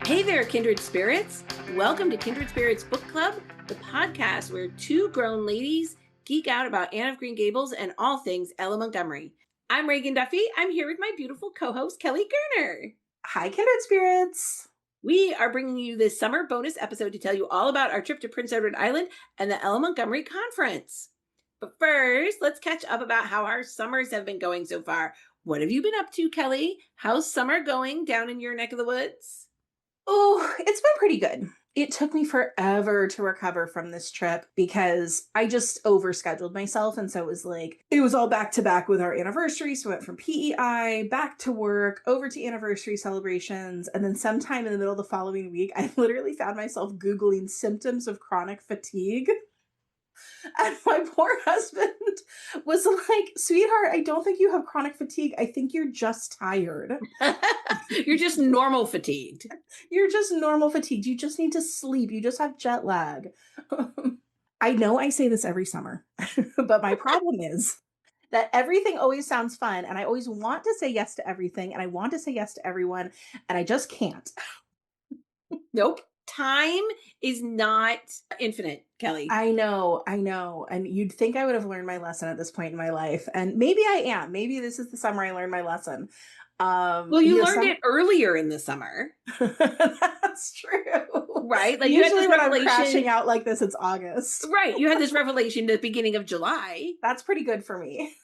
Hey there, kindred spirits. Welcome to Kindred Spirits Book Club, the podcast where two grown ladies geek out about Anne of Green Gables and all things Ella Montgomery. I'm Reagan Duffy. I'm here with my beautiful co-host, Kelly Gerner. Hi, kindred spirits. We are bringing you this summer bonus episode to tell you all about our trip to Prince Edward Island and the Ella Montgomery Conference. But first, let's catch up about how our summers have been going so far. What have you been up to, Kelly? How's summer going down in your neck of the woods? Oh, it's been pretty good. It took me forever to recover from this trip because I just overscheduled myself. And so it was all back to back with our anniversary. So I went from PEI back to work over to anniversary celebrations. And then sometime in the middle of the following week, I literally found myself Googling symptoms of chronic fatigue. And my poor husband was like, sweetheart, I don't think you have chronic fatigue. I think you're just tired. You're just normal fatigued. You're just normal fatigued. You just need to sleep. You just have jet lag. I know I say this every summer, but my problem is that everything always sounds fun. And I always want to say yes to everything. And I want to say yes to everyone. And I just can't. Nope. Time is not infinite, Kelly. I know. And you'd think I would have learned my lesson at this point in my life. And maybe I am. Maybe this is the summer I learned my lesson. Well, you learned it earlier in the summer. That's true. Right? Like usually you had this when I'm crashing out like this, it's August. Right. You had this revelation at the beginning of July. That's pretty good for me.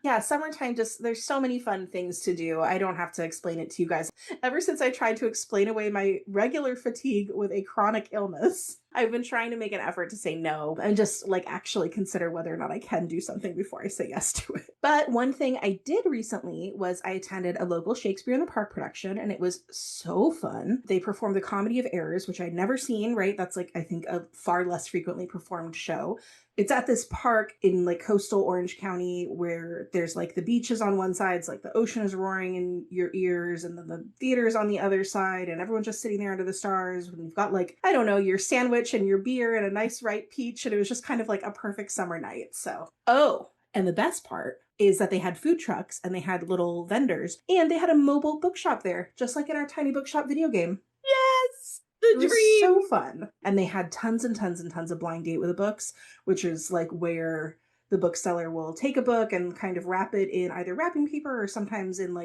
Yeah, summertime, there's so many fun things to do. I don't have to explain it to you guys. Ever since I tried to explain away my regular fatigue with a chronic illness, I've been trying to make an effort to say no and just actually consider whether or not I can do something before I say yes to it. But one thing I did recently was I attended a local Shakespeare in the Park production, and it was so fun. They performed The Comedy of Errors, which I'd never seen, right? That's I think a far less frequently performed show. It's at this park in coastal Orange County where there's the beaches on one side, it's the ocean is roaring in your ears, and then the theater's on the other side, and everyone's just sitting there under the stars. And you've got I don't know, your sandwich and your beer and a nice ripe peach, and it was just kind of a perfect summer night. So, and the best part is that they had food trucks and they had little vendors and they had a mobile bookshop there, just like in our tiny bookshop video game. Yes! It was so fun. And they had tons and tons and tons of blind date with the books, which is where the bookseller will take a book and kind of wrap it in either wrapping paper or sometimes in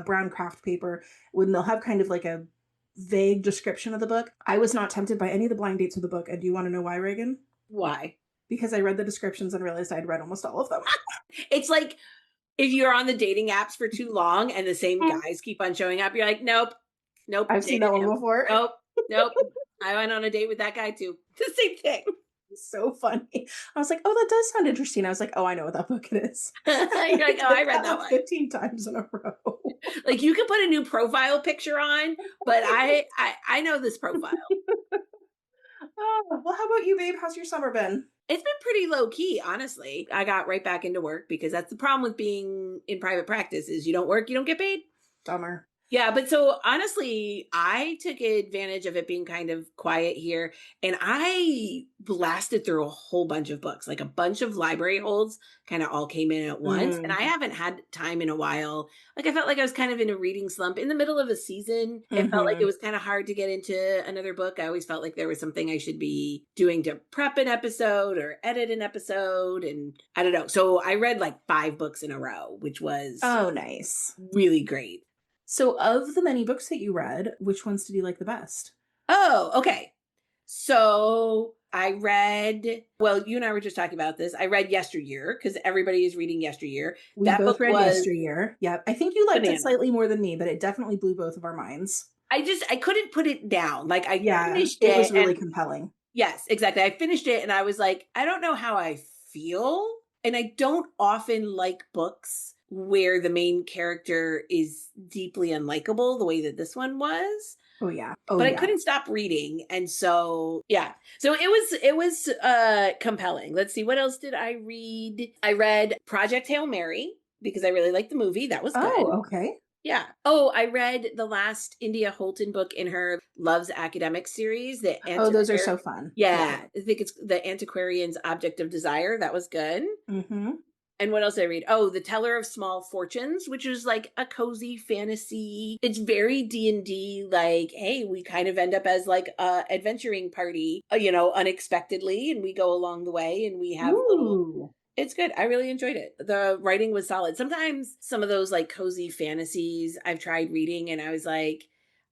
brown craft paper, when they'll have kind of a vague description of the book. I was not tempted by any of the blind dates of the book. And do you want to know why, Reagan? Why? Because I read the descriptions and realized I'd read almost all of them. It's like if you're on the dating apps for too long and the same guys keep on showing up, you're like, nope. I've seen that one before. Nope. I went on a date with that guy too. The same thing. So funny. I was like, oh, that does sound interesting. I was like, oh, I know what that book is. You're like, oh, I read that one 15 times in a row. You can put a new profile picture on, but I know this profile. Oh, well, how about you, babe? How's your summer been? It's been pretty low key, honestly. I got right back into work because that's the problem with being in private practice is you don't work, you don't get paid. Bummer. Yeah, but so honestly, I took advantage of it being kind of quiet here, and I blasted through a whole bunch of books, a bunch of library holds kind of all came in at once, and I haven't had time in a while. I felt like I was kind of in a reading slump in the middle of a season. It felt like it was kind of hard to get into another book. I always felt like there was something I should be doing to prep an episode or edit an episode, and I don't know. So I read 5 books in a row, which was nice, really great. So of the many books that you read, which ones did you like the best? Oh, okay. So I read, well, you and I were just talking about this. I read Yesteryear because everybody is reading Yesteryear. We both read Yesteryear. Yeah. I think you liked it slightly more than me, but it definitely blew both of our minds. I couldn't put it down. Finished it. It was really compelling. Yes, exactly. I finished it and I was like, I don't know how I feel. And I don't often like books where the main character is deeply unlikable the way that this one was. Oh yeah. But I couldn't stop reading. And so, yeah. So it was compelling. Let's see. What else did I read? I read Project Hail Mary because I really liked the movie. That was good. Oh, okay. Yeah. Oh, I read the last India Holton book in her Love's Academic series. Those are so fun. Yeah. I think it's The Antiquarian's Object of Desire. That was good. Mm-hmm. And what else did I read? Oh, The Teller of Small Fortunes, which is like a cozy fantasy. It's very D&D, like, hey, we kind of end up as like a adventuring party, unexpectedly, and we go along the way and we have little. Ooh. It's good. I really enjoyed it. The writing was solid. Sometimes some of those like cozy fantasies I've tried reading and I was like,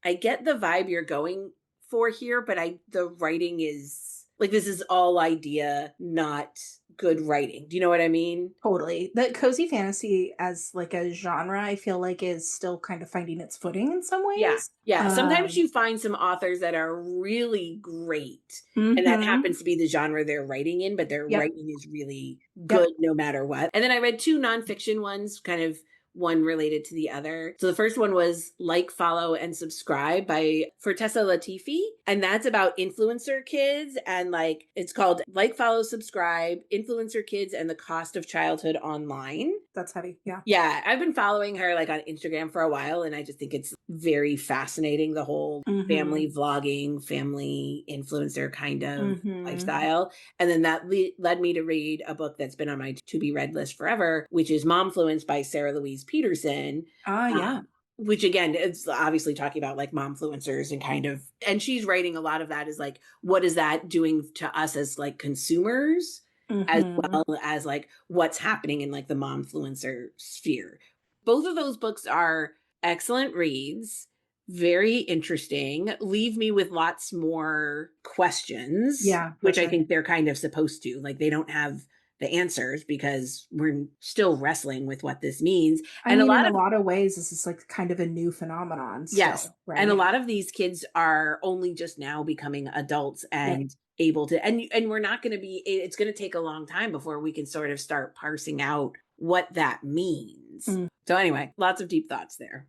I get the vibe you're going for here, but the writing is like, this is all idea, not good writing. Do you know what I mean? Totally. The cozy fantasy as like a genre, I feel like is still kind of finding its footing in some Yeah. ways. Yeah. Sometimes you find some authors that are really great, and that Mhm. happens to be the genre they're writing in, but their Yep. writing is really Yep. good no matter what. And then I read two nonfiction ones, kind of one related to the other. So the first one was Like, Follow, and Subscribe by Fortessa Latifi. And that's about influencer kids. And like, it's called Like, Follow, Subscribe, Influencer Kids and the Cost of Childhood Online. That's heavy. Yeah. Yeah, I've been following her like on Instagram for a while, and I just think it's very fascinating, the whole Mhm. family vlogging, family influencer kind of Mhm. lifestyle. And then that led me to read a book that's been on my to be read list forever, which is Momfluence by Sarah Louise Peterson. Ah, yeah. Which again, it's obviously talking about like momfluencers and kind of, and she's writing a lot of that is like, what is that doing to us as like consumers? As Mhm. well as like what's happening in like the momfluencer sphere. Both of those books are excellent reads, very interesting, leave me with lots more questions, Yeah, for which I sure. think they're kind of supposed to. Like they don't have the answers because we're still wrestling with what this means. I And a mean, in lot a of, lot of ways, this is like kind of a new phenomenon yes, still, and a right? lot of these kids are only just now becoming adults Yep. and able to, and we're not going to be, it's going to take a long time before we can sort of start parsing out what that means. Mm. So anyway, lots of deep thoughts there.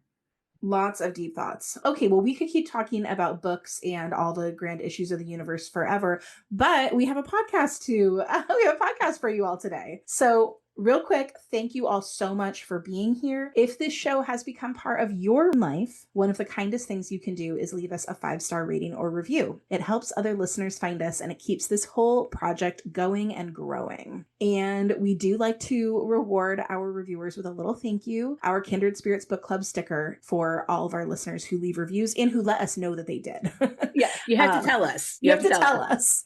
Lots of deep thoughts. Okay, well, we could keep talking about books and all the grand issues of the universe forever, but we have a podcast to we have a podcast for you all today. So, real quick, thank you all so much for being here. If this show has become part of your life, one of the kindest things you can do is leave us a 5-star rating or review. It helps other listeners find us and it keeps this whole project going and growing. And we do like to reward our reviewers with a little thank you, our Kindred Spirits Book Club sticker for all of our listeners who leave reviews and who let us know that they did. Yeah, you have to tell us. You You have have to to tell tell us. us.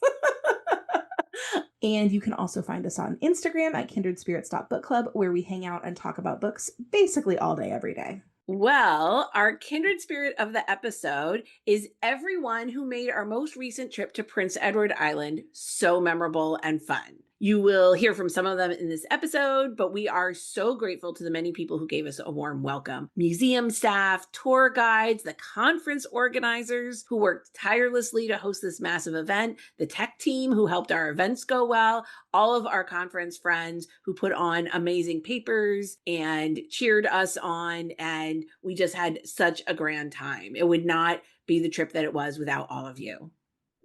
And you can also find us on Instagram at kindredspirits.bookclub, where we hang out and talk about books basically all day, every day. Well, our kindred spirit of the episode is everyone who made our most recent trip to Prince Edward Island so memorable and fun. You will hear from some of them in this episode, but we are so grateful to the many people who gave us a warm welcome. Museum staff, tour guides, the conference organizers who worked tirelessly to host this massive event, the tech team who helped our events go well, all of our conference friends who put on amazing papers and cheered us on. And we just had such a grand time. It would not be the trip that it was without all of you.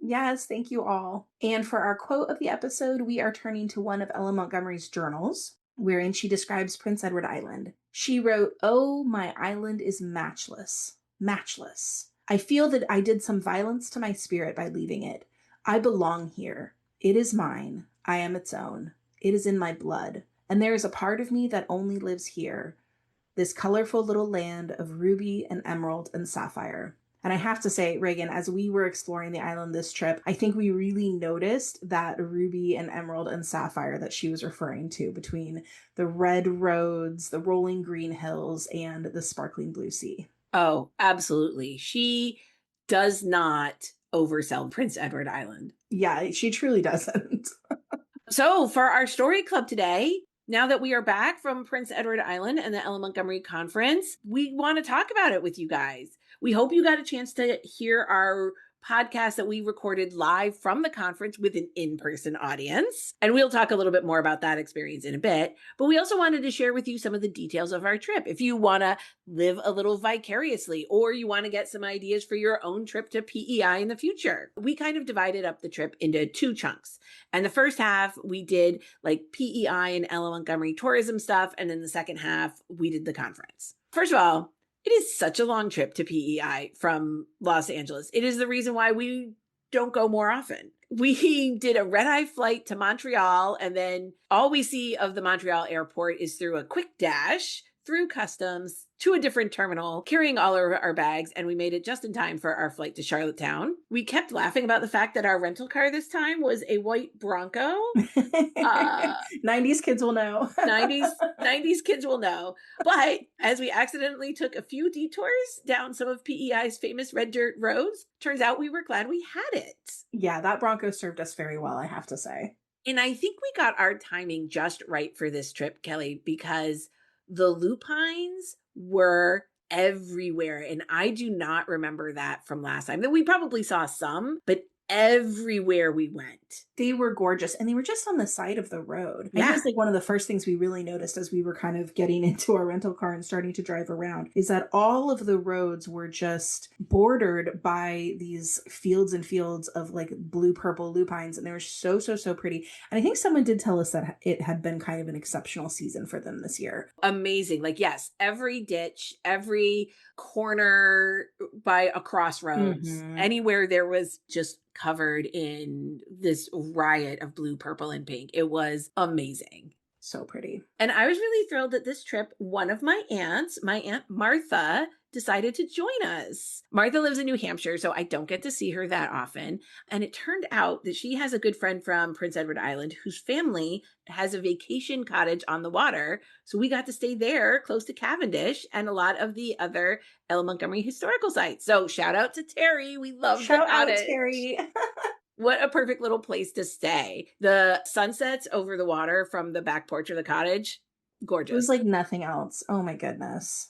Yes, thank you all. And for our quote of the episode, we are turning to one of Ella Montgomery's journals, wherein she describes Prince Edward Island. She wrote, "Oh, my island is matchless, matchless. I feel that I did some violence to my spirit by leaving it. I belong here. It is mine. I am its own. It is in my blood. And there is a part of me that only lives here, this colorful little land of ruby and emerald and sapphire." And I have to say, Reagan, as we were exploring the island this trip, I think we really noticed that ruby and emerald and sapphire that she was referring to between the red roads, the rolling green hills, and the sparkling blue sea. Oh, absolutely. She does not oversell Prince Edward Island. Yeah, she truly doesn't. So, for our story club today, now that we are back from Prince Edward Island and the Ella Montgomery Conference, we want to talk about it with you guys. We hope you got a chance to hear our podcast that we recorded live from the conference with an in-person audience. And we'll talk a little bit more about that experience in a bit. But we also wanted to share with you some of the details of our trip. If you want to live a little vicariously, or you want to get some ideas for your own trip to PEI in the future, we kind of divided up the trip into two chunks. And the first half, we did like PEI and Ella Montgomery tourism stuff. And then the second half, we did the conference. First of all, it is such a long trip to PEI from Los Angeles. It is the reason why we don't go more often. We did a red-eye flight to Montreal, and then all we see of the Montreal airport is through a quick dash through customs to a different terminal, carrying all of our bags, and we made it just in time for our flight to Charlottetown. We kept laughing about the fact that our rental car this time was a white Bronco. 90s kids will know. 90s kids will know. But as we accidentally took a few detours down some of PEI's famous red dirt roads, turns out we were glad we had it. Yeah, that Bronco served us very well, I have to say. And I think we got our timing just right for this trip, Kelly, because the lupines were everywhere. And I do not remember that from last time. That we probably saw some, but everywhere we went. They were gorgeous, and they were just on the side of the road. I think it Yeah. was like one of the first things we really noticed as we were kind of getting into our rental car and starting to drive around is that all of the roads were just bordered by these fields and fields of like blue purple lupines, and they were so pretty. And I think someone did tell us that it had been kind of an exceptional season for them this year. Amazing. Like, yes, every ditch, every corner by a crossroads, anywhere there was just covered in this riot of blue, purple, and pink. It was amazing. So pretty. And I was really thrilled that this trip, one of my aunts, my Aunt Martha, decided to join us. Martha lives in New Hampshire, so I don't get to see her that often. And it turned out that she has a good friend from Prince Edward Island whose family has a vacation cottage on the water. So we got to stay there close to Cavendish and a lot of the other Ella Montgomery historical sites. So shout out to Terry. We love the Shout out, cottage. Terry. What a perfect little place to stay. The sunsets over the water from the back porch of the cottage, gorgeous. It was like nothing else. Oh my goodness.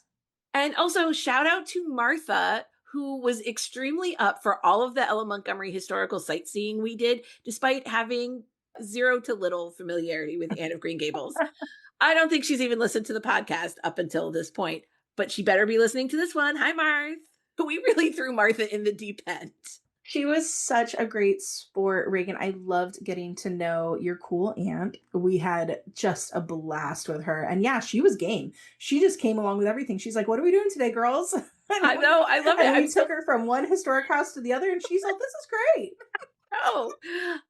And also shout out to Martha, who was extremely up for all of the Ella Montgomery historical sightseeing we did, despite having zero to little familiarity with Anne of Green Gables. I don't think she's even listened to the podcast up until this point, but she better be listening to this one. Hi, Marth. We really threw Martha in the deep end. She was such a great sport, Reagan. I loved getting to know your cool aunt. We had just a blast with her. And yeah, she was game. She just came along with everything. She's like, what are we doing today, girls? I know. I love it. And we took her from one historic house to the other, and she's like, this is great. Oh,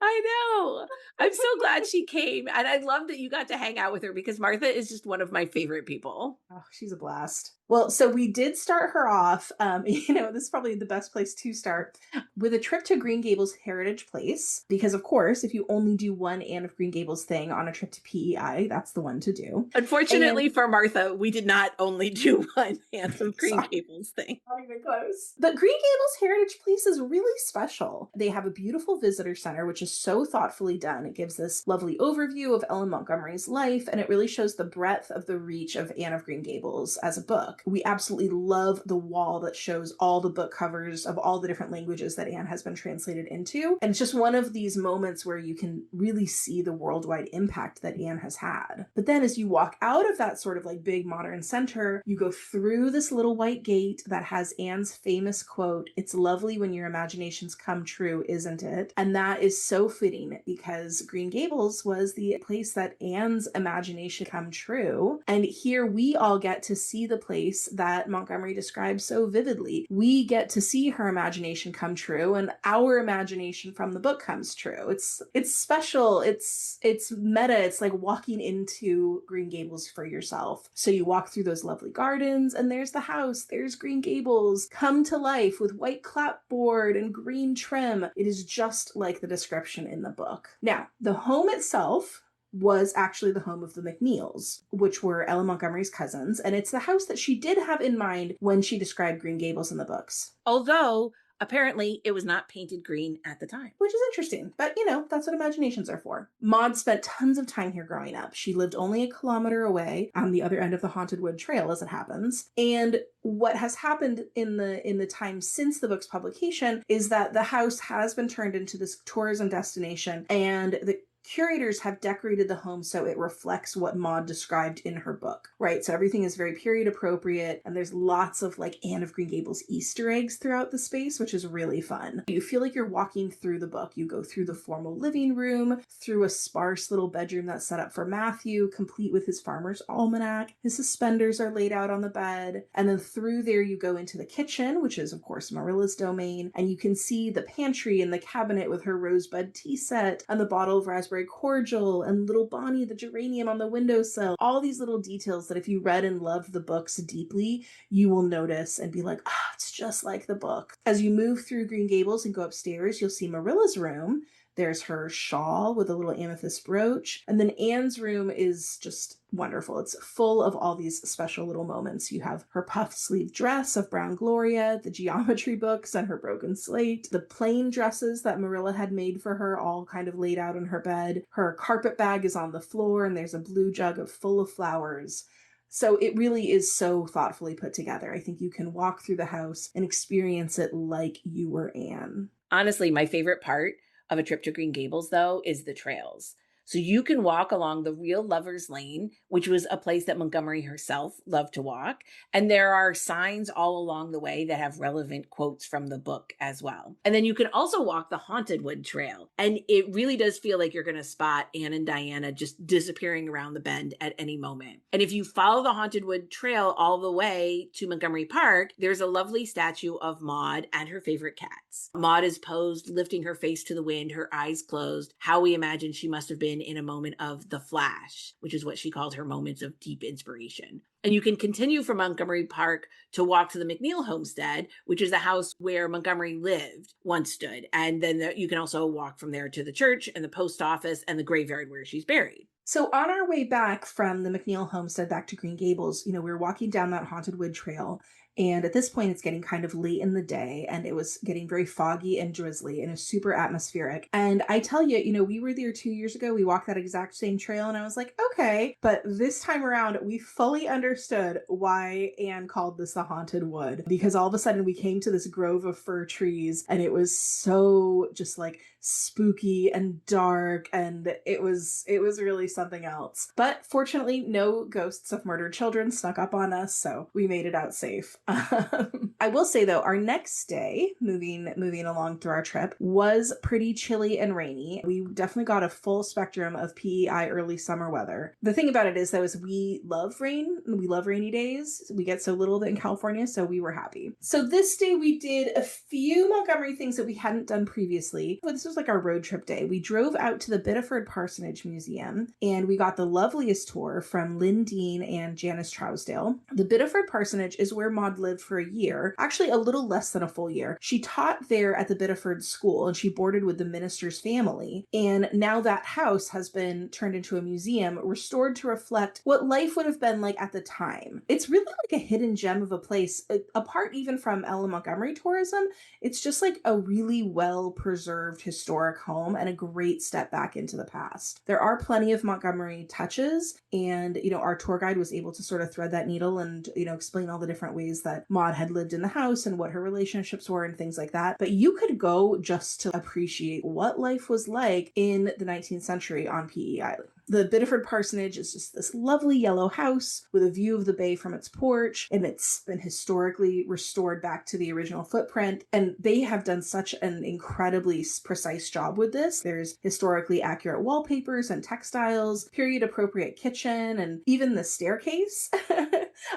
I know. I'm so glad she came. And I love that you got to hang out with her because Martha is just one of my favorite people. Oh, she's a blast. Well, so we did start her off, this is probably the best place to start, with a trip to Green Gables Heritage Place. Because, of course, if you only do one Anne of Green Gables thing on a trip to PEI, that's the one to do. Unfortunately for Martha, we did not only do one Anne of Green Gables thing. Not even close. The Green Gables Heritage Place is really special. They have a beautiful visitor center, which is so thoughtfully done. It gives this lovely overview of Ellen Montgomery's life, and it really shows the breadth of the reach of Anne of Green Gables as a book. We absolutely love the wall that shows all the book covers of all the different languages that Anne has been translated into. And it's just one of these moments where you can really see the worldwide impact that Anne has had. But then as you walk out of that sort of like big modern center, you go through this little white gate that has Anne's famous quote, "It's lovely when your imaginations come true, isn't it?" And that is so fitting because Green Gables was the place that Anne's imagination come true. And here we all get to see the place that Montgomery describes so vividly. We get to see her imagination come true, and our imagination from the book comes true. It's special. It's meta. It's like walking into Green Gables for yourself. So you walk through those lovely gardens, and there's the house. There's Green Gables come to life with white clapboard and green trim. It is just like the description in the book. Now, the home itself was actually the home of the McNeils, which were Ella Montgomery's cousins, and it's the house that she did have in mind when she described Green Gables in the books. Although, apparently, it was not painted green at the time. Which is interesting, but that's what imaginations are for. Maud spent tons of time here growing up. She lived only a kilometer away on the other end of the Haunted Wood Trail, as it happens. And what has happened in the time since the book's publication is that the house has been turned into this tourism destination, and the curators have decorated the home so it reflects what Maud described in her book, right? So everything is very period appropriate, and there's lots of like Anne of Green Gables Easter eggs throughout the space, which is really fun. You feel like you're walking through the book. You go through the formal living room, through a sparse little bedroom that's set up for Matthew, complete with his farmer's almanac. His suspenders are laid out on the bed. And then through there, you go into the kitchen, which is, of course, Marilla's domain. And you can see the pantry and the cabinet with her rosebud tea set and the bottle of raspberry cordial and little Bonnie, the geranium on the windowsill. All these little details that if you read and loved the books deeply, you will notice and be like, it's just like the book. As you move through Green Gables and go upstairs, you'll see Marilla's room. There's her shawl with a little amethyst brooch. And then Anne's room is just wonderful. It's full of all these special little moments. You have her puff sleeve dress of brown Gloria, the geometry books, and her broken slate, the plain dresses that Marilla had made for her all kind of laid out in her bed. Her carpet bag is on the floor, and there's a blue jug full of flowers. So it really is so thoughtfully put together. I think you can walk through the house and experience it like you were Anne. Honestly, my favorite part of a trip to Green Gables, though, is the trails. So you can walk along the real Lover's Lane, which was a place that Montgomery herself loved to walk. And there are signs all along the way that have relevant quotes from the book as well. And then you can also walk the Haunted Wood Trail. And it really does feel like you're going to spot Anne and Diana just disappearing around the bend at any moment. And if you follow the Haunted Wood Trail all the way to Montgomery Park, there's a lovely statue of Maud and her favorite cats. Maud is posed, lifting her face to the wind, her eyes closed, how we imagine she must have been in a moment of the flash, which is what she called her moments of deep inspiration. And you can continue from Montgomery Park to walk to the McNeil homestead, which is the house where Montgomery lived, once stood. And then you can also walk from there to the church and the post office and the graveyard where she's buried. So on our way back from the McNeil homestead back to Green Gables, we were walking down that Haunted Wood Trail. And at this point, it's getting kind of late in the day, and it was getting very foggy and drizzly, and it was super atmospheric. And I tell you, we were there 2 years ago. We walked that exact same trail, and I was like, okay. But this time around, we fully understood why Anne called this the Haunted Wood, because all of a sudden we came to this grove of fir trees, and it was so just like spooky and dark, and it was really something else. But fortunately, no ghosts of murdered children snuck up on us, so we made it out safe. I will say though, our next day, moving along through our trip, was pretty chilly and rainy. We definitely got a full spectrum of PEI early summer weather. The thing about it is though, is we love rain. We love rainy days. We get so little of it in California, so we were happy. So this day we did a few Montgomery things that we hadn't done previously. But this was like our road trip day. We drove out to the Biddeford Parsonage Museum, and we got the loveliest tour from Lynn Dean and Janice Trousdale. The Biddeford Parsonage is where Maud lived for a year, actually a little less than a full year. She taught there at the Biddeford School, and she boarded with the minister's family. And now that house has been turned into a museum, restored to reflect what life would have been like at the time. It's really like a hidden gem of a place, apart even from Ella Montgomery tourism. It's just like a really well-preserved historic home and a great step back into the past. There are plenty of Montgomery touches, and our tour guide was able to sort of thread that needle and explain all the different ways that Maud had lived in the house and what her relationships were and things like that. But you could go just to appreciate what life was like in the 19th century on PEI. The Biddeford Parsonage is just this lovely yellow house with a view of the bay from its porch, and it's been historically restored back to the original footprint, and they have done such an incredibly precise job with this. There's historically accurate wallpapers and textiles, period-appropriate kitchen, and even the staircase.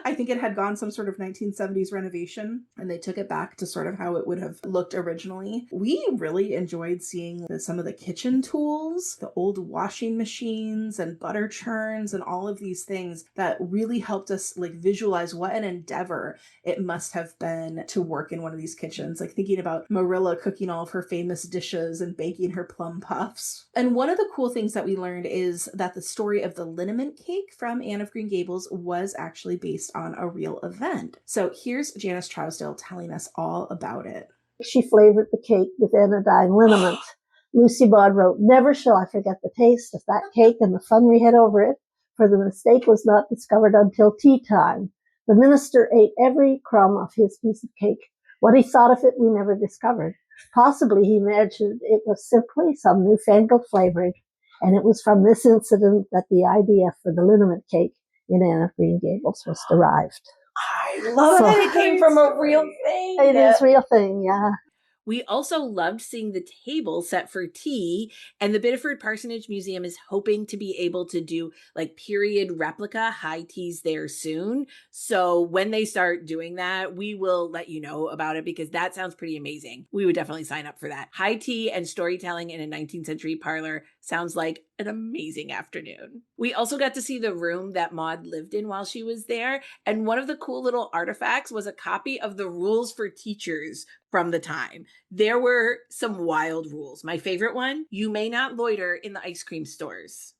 I think it had gone some sort of 1970s renovation, and they took it back to sort of how it would have looked originally. We really enjoyed seeing some of the kitchen tools, the old washing machines, and butter churns and all of these things that really helped us like visualize what an endeavor it must have been to work in one of these kitchens. Like thinking about Marilla cooking all of her famous dishes and baking her plum puffs. And one of the cool things that we learned is that the story of the liniment cake from Anne of Green Gables was actually based on a real event. So here's Janice Trousdale telling us all about it. She flavored the cake with anodyne liniment. Lucy Maud wrote, "Never shall I forget the taste of that cake and the fun we had over it, for the mistake was not discovered until tea time. The minister ate every crumb of his piece of cake. What he thought of it we never discovered. Possibly he imagined it was simply some newfangled flavoring, And it was from this incident that the idea for the liniment cake in Anne of Green Gables was derived. I love that it came from a real thing. It is a real thing, yeah. We also loved seeing the table set for tea, and the Biddeford Parsonage Museum is hoping to be able to do like period replica high teas there soon. So when they start doing that, we will let you know about it because that sounds pretty amazing. We would definitely sign up for that. High tea and storytelling in a 19th century parlor sounds like an amazing afternoon. We also got to see the room that Maud lived in while she was there, and one of the cool little artifacts was a copy of the rules for teachers from the time. There were some wild rules. My favorite one, you may not loiter in the ice cream stores.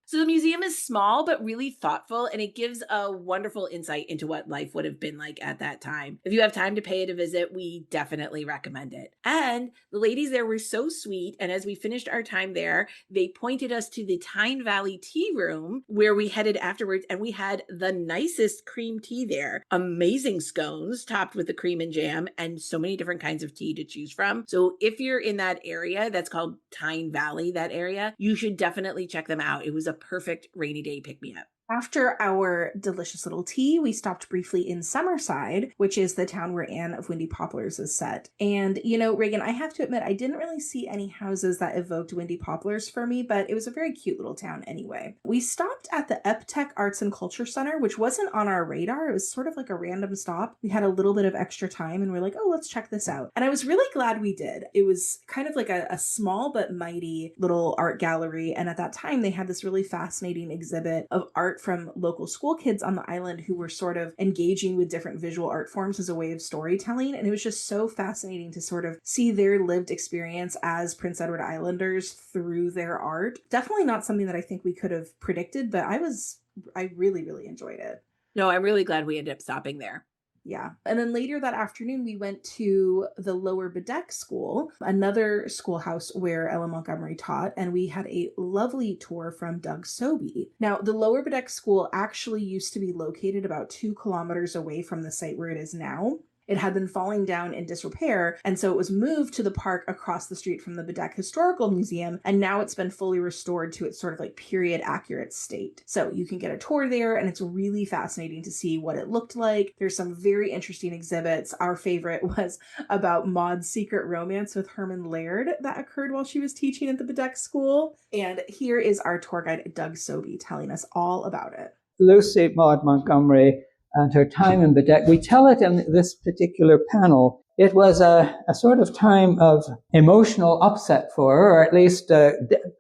So the museum is small, but really thoughtful, and it gives a wonderful insight into what life would have been like at that time. If you have time to pay it a visit, we definitely recommend it. And the ladies there were so sweet, and as we finished our time there, they pointed us to the Tyne Valley Tea Room, where we headed afterwards, and we had the nicest cream tea there. Amazing scones topped with the cream and jam, and so many different kinds of tea to choose from. So if you're in that area, that's called Tyne Valley, that area, you should definitely check them out. It was a perfect rainy day pick-me-up. After our delicious little tea, we stopped briefly in Summerside, which is the town where Anne of Windy Poplars is set. And, you know, Reagan, I have to admit, I didn't really see any houses that evoked Windy Poplars for me, but it was a very cute little town anyway. We stopped at the Ep94 Arts and Culture Center, which wasn't on our radar. It was sort of like a random stop. We had a little bit of extra time and we're like, oh, let's check this out. And I was really glad we did. It was kind of like a small but mighty little art gallery. And at that time, they had this really fascinating exhibit of art from local school kids on the island who were sort of engaging with different visual art forms as a way of storytelling. And it was just so fascinating to sort of see their lived experience as Prince Edward Islanders through their art. Definitely not something that I think we could have predicted, but I really, really enjoyed it. No, I'm really glad we ended up stopping there. Yeah. And then later that afternoon, we went to the Lower Bedeck School, another schoolhouse where Ella Montgomery taught, and we had a lovely tour from Doug Sobey. Now, the Lower Bedeck School actually used to be located about 2 kilometers away from the site where it is now. It had been falling down in disrepair, and so it was moved to the park across the street from the Bedeck Historical Museum, and now it's been fully restored to its sort of like period accurate state. So you can get a tour there, and it's really fascinating to see what it looked like. There's some very interesting exhibits. Our favorite was about Maud's secret romance with Herman Laird that occurred while she was teaching at the Bedeck School. And here is our tour guide, Doug Sobey, telling us all about it. Lucy Maud Montgomery and her time in Bedeck. We tell it in this particular panel. It was a sort of time of emotional upset for her, or at least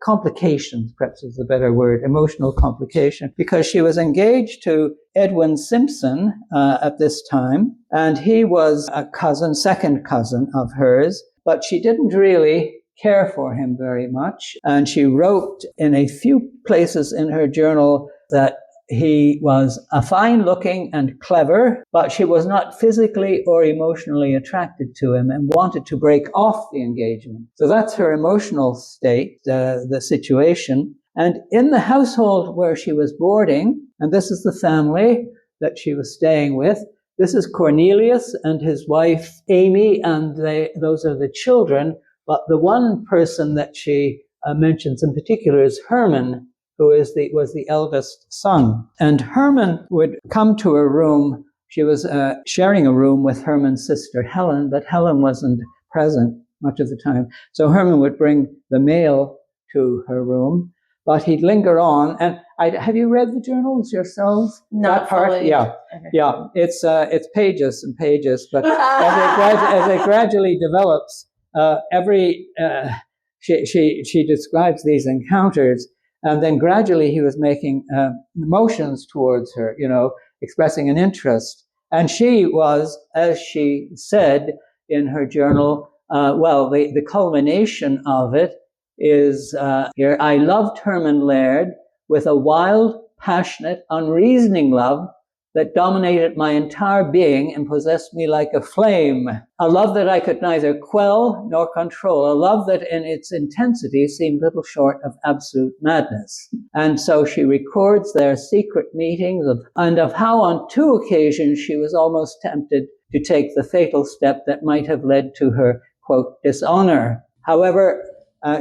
complications, perhaps is a better word, emotional complication, because she was engaged to Edwin Simpson at this time, and he was a second cousin of hers, but she didn't really care for him very much. And she wrote in a few places in her journal that he was a fine-looking and clever, but she was not physically or emotionally attracted to him and wanted to break off the engagement. So that's her emotional state, the situation. And in the household where she was boarding, and this is the family that she was staying with, this is Cornelius and his wife Amy, and those are the children. But the one person that she mentions in particular is Herman, who was the eldest son. And Herman would come to her room. She was sharing a room with Herman's sister, Helen, but Helen wasn't present much of the time. So Herman would bring the mail to her room, but he'd linger on. And have you read the journals yourselves? Not fully. Yeah, okay. Yeah. It's pages and pages, but as it gradually develops, she describes these encounters. And then gradually he was making motions towards her, expressing an interest. And she was, as she said in her journal, the culmination of it is here. I loved Herman Laird with a wild, passionate, unreasoning love that dominated my entire being and possessed me like a flame. A love that I could neither quell nor control. A love that in its intensity seemed little short of absolute madness. And so she records their secret meetings and of how on 2 occasions she was almost tempted to take the fatal step that might have led to her, quote, dishonor. However,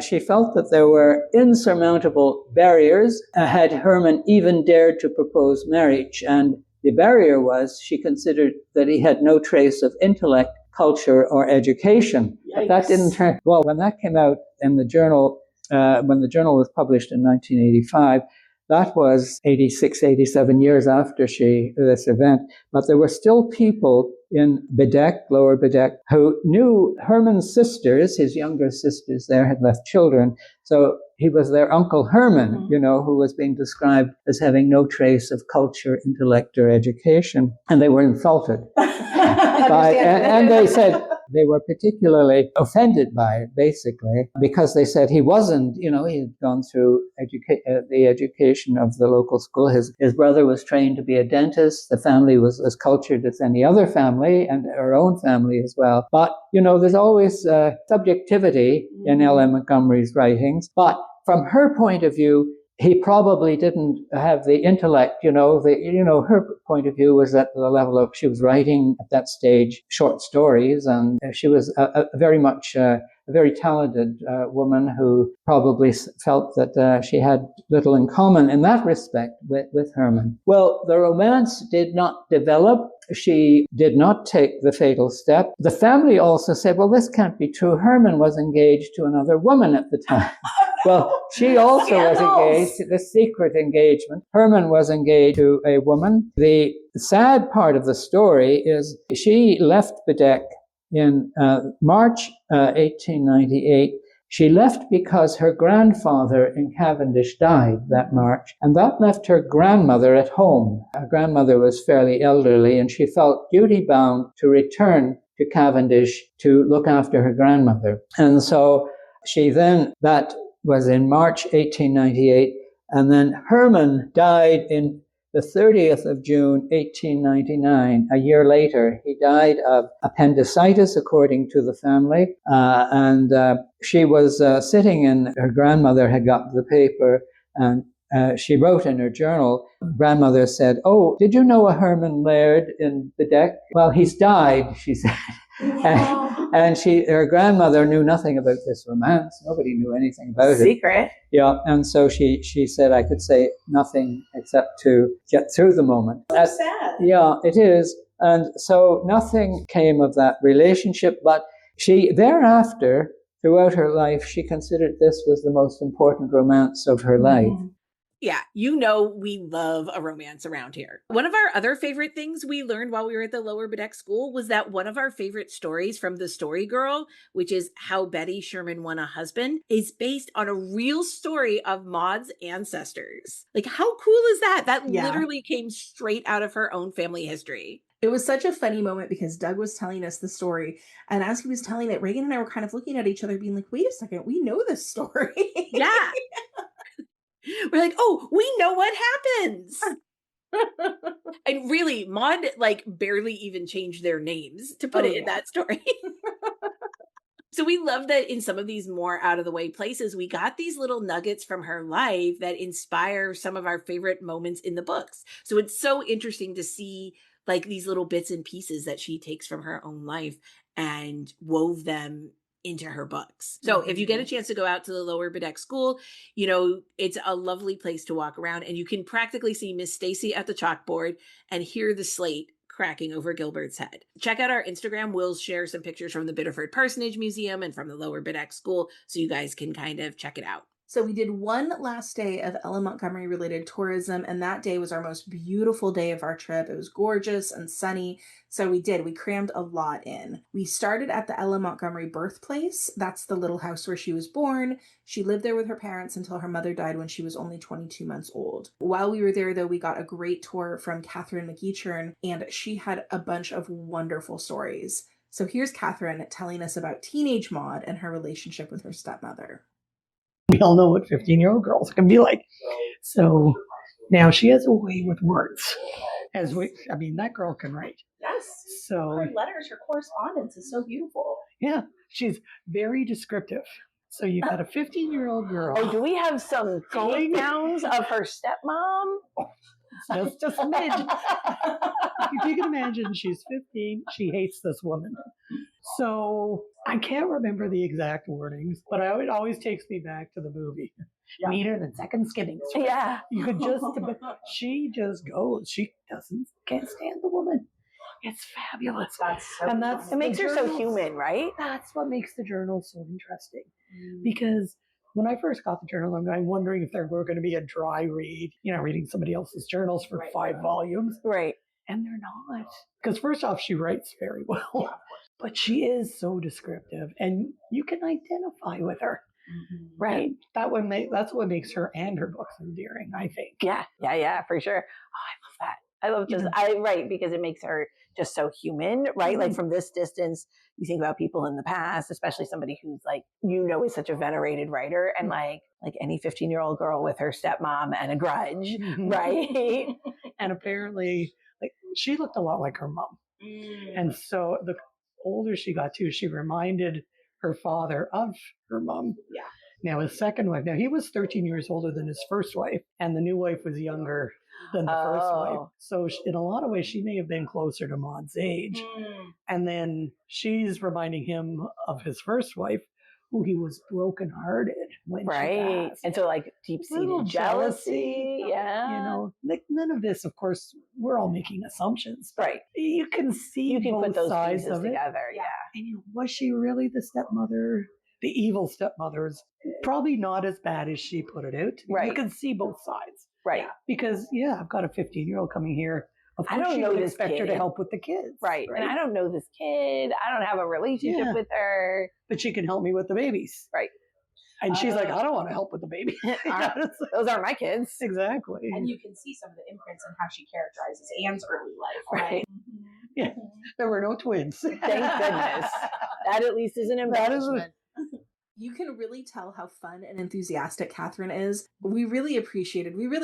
she felt that there were insurmountable barriers had Herman even dared to propose marriage. And the barrier was she considered that he had no trace of intellect, culture, or education. But that didn't turn well. When that came out in the journal, when the journal was published in 1985, that was 86, 87 years after this event. But there were still people in Bedeck, Lower Bedeck, who knew Herman's sisters, his younger sisters there had left children. So he was their Uncle Herman, who was being described as having no trace of culture, intellect, or education. And they were insulted. And they said they were particularly offended by it, basically, because they said he wasn't, he had gone through the education of the local school. His brother was trained to be a dentist. The family was as cultured as any other family, and our own family as well. But, there's always subjectivity in Ellen Montgomery's writings. But from her point of view, he probably didn't have the intellect, her point of view was at the level of, she was writing at that stage short stories, and she was a very talented woman who probably felt that she had little in common in that respect with Herman. Well, the romance did not develop. She did not take the fatal step. The family also said, well, this can't be true. Herman was engaged to another woman at the time. Well, she also was engaged, the secret engagement. Herman was engaged to a woman. The sad part of the story is she left Bedeck in March 1898. She left because her grandfather in Cavendish died that March, and that left her grandmother at home. Her grandmother was fairly elderly, and she felt duty-bound to return to Cavendish to look after her grandmother. And so she then, that was in March 1898, and then Herman died in the 30th of June, 1899. A year later, he died of appendicitis, according to the family, and she was sitting in, her grandmother had got the paper, and she wrote in her journal, grandmother said, "Oh, did you know a Herman Laird in Bedeck? Well, he's died," she said. And her grandmother knew nothing about this romance. Nobody knew anything about it. Secret. Yeah, and so she said, I could say nothing except to get through the moment. That's sad. Yeah, it is. And so nothing came of that relationship, but she thereafter, throughout her life, she considered this was the most important romance of her life. Yeah, we love a romance around here. One of our other favorite things we learned while we were at the Lower Bedeck School was that one of our favorite stories from The Story Girl, which is How Betty Sherman Won a Husband, is based on a real story of Maud's ancestors. Like, how cool is that? That literally came straight out of her own family history. It was such a funny moment because Doug was telling us the story, and as he was telling it, Reagan and I were kind of looking at each other being like, wait a second, we know this story. Yeah. We're like, oh, we know what happens. And really, Maud barely even changed their names to put it in that story. So we love that in some of these more out of the way places, we got these little nuggets from her life that inspire some of our favorite moments in the books. So it's so interesting to see these little bits and pieces that she takes from her own life and wove them into her books. So if you get a chance to go out to the Lower Bedeck School, it's a lovely place to walk around, and you can practically see Miss Stacy at the chalkboard and hear the slate cracking over Gilbert's head. Check out our Instagram. We'll share some pictures from the Biddeford Parsonage Museum and from the Lower Bedeck School so you guys can kind of check it out. So we did one last day of Ellen Montgomery related tourism, and that day was our most beautiful day of our trip. It was gorgeous and sunny. So we crammed a lot in. We started at the Ellen Montgomery birthplace. That's the little house where she was born. She lived there with her parents until her mother died when she was only 22 months old. While we were there, though, we got a great tour from Catherine McEachern, and she had a bunch of wonderful stories. So here's Catherine telling us about teenage Maud and her relationship with her stepmother. We all know what 15-year-old girls can be like. So now she has a way with words. That girl can write. Yes. So her letters, her correspondence is so beautiful. Yeah, she's very descriptive. So you've got a 15-year-old girl. Oh, do we have some takedowns of her stepmom? Just a smidge. If you can imagine, she's 15. She hates this woman. So I can't remember the exact wordings, but it always takes me back to the movie. Yeah. Meter than second skimming. Yeah. You could just, she just goes. She can't stand the woman. It's fabulous. And that's It makes her so journals- human, right? That's what makes the journal so interesting. Because when I first got the journal, I'm wondering if there were going to be a dry read, reading somebody else's journals for 5 volumes. Right. And they're not. Because first off, she writes very well. But she is so descriptive, and you can identify with her. Right? That's what makes her and her books endearing, I think. Yeah, for sure. Oh, I love that. I love because it makes her just so human, right? Like from this distance, you think about people in the past, especially somebody who's like, is such a venerated writer, and like any 15-year-old girl with her stepmom and a grudge, right? And apparently, she looked a lot like her mom. And so the older she got too, she reminded her father of her mom. Yeah. Now his second wife, he was 13 years older than his first wife, and the new wife was younger than the first wife. So in a lot of ways, she may have been closer to Maud's age. And then she's reminding him of his first wife, who he was brokenhearted when she passed. And so deep-seated jealousy. Yeah. None of this, of course, we're all making assumptions. Right. You can see both put those sides pieces of it. together. Yeah. And was she really the stepmother? The evil stepmother is probably not as bad as she put it out. Right. You can see both sides. Right. Because, I've got a 15-year-old coming here. Of course, I don't she know would this expect her kid. to help with the kids. Right. And I don't know this kid. I don't have a relationship with her. But she can help me with the babies. Right. And she's like, I don't want to help with the baby. Those aren't my kids. Exactly. And you can see some of the imprints in how she characterizes Anne's early life. Right. Yeah. There were no twins. Thank goodness. That at least is an embellishment. You can really tell how fun and enthusiastic Catherine is. We really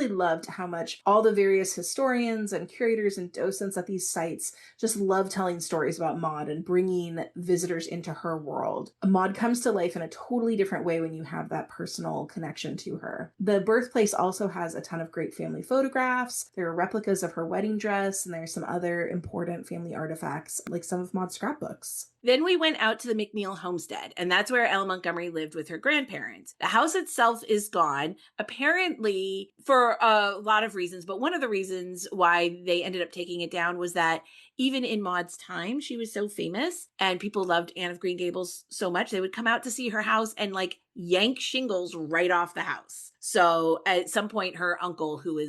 loved how much all the various historians and curators and docents at these sites just love telling stories about Maud and bringing visitors into her world. Maud comes to life in a totally different way when you have that personal connection to her. The birthplace also has a ton of great family photographs. There are replicas of her wedding dress, and there's some other important family artifacts, like some of Maud's scrapbooks. Then we went out to the McNeil homestead, and that's where Elle Montgomery lived with her grandparents. The house itself is gone, apparently for a lot of reasons, but one of the reasons why they ended up taking it down was that even in Maud's time, she was so famous and people loved Anne of Green Gables so much, they would come out to see her house and yank shingles right off the house. So at some point, her uncle, who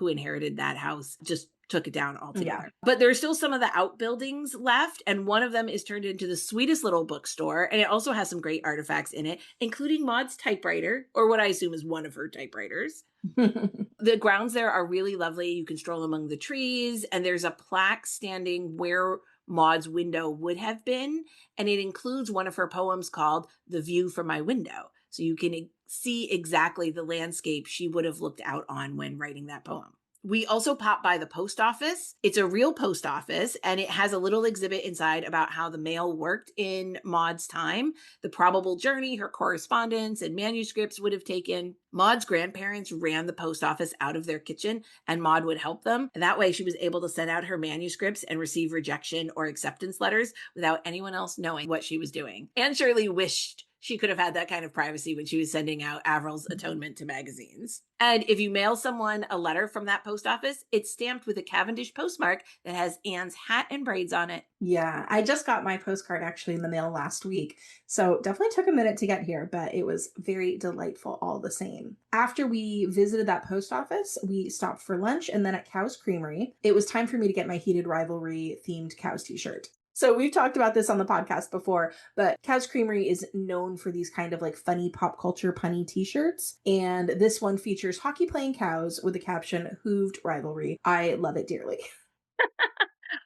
inherited that house, just took it down altogether. But there's still some of the outbuildings left, and one of them is turned into the sweetest little bookstore, and it also has some great artifacts in it, including Maud's typewriter, or what I assume is one of her typewriters. The grounds there are really lovely. You can stroll among the trees, and there's a plaque standing where Maud's window would have been, and it includes one of her poems called The View from My Window. So you can see exactly the landscape she would have looked out on when writing that poem. We also popped by the post office. It's a real post office, and it has a little exhibit inside about how the mail worked in Maud's time, the probable journey her correspondence and manuscripts would have taken. Maud's grandparents ran the post office out of their kitchen, and Maud would help them. And that way she was able to send out her manuscripts and receive rejection or acceptance letters without anyone else knowing what she was doing. Anne Shirley wished she could have had that kind of privacy when she was sending out Averil's Atonement to magazines. And if you mail someone a letter from that post office, it's stamped with a Cavendish postmark that has Anne's hat and braids on it. Yeah, I just got my postcard actually in the mail last week. So definitely took a minute to get here, but it was very delightful all the same. After we visited that post office, we stopped for lunch, and then at Cow's Creamery, it was time for me to get my Heated Rivalry themed Cows t-shirt. So we've talked about this on the podcast before, but Cow's Creamery is known for these kind of funny pop culture punny t-shirts. And this one features hockey playing cows with the caption, "Hooved Rivalry." I love it dearly.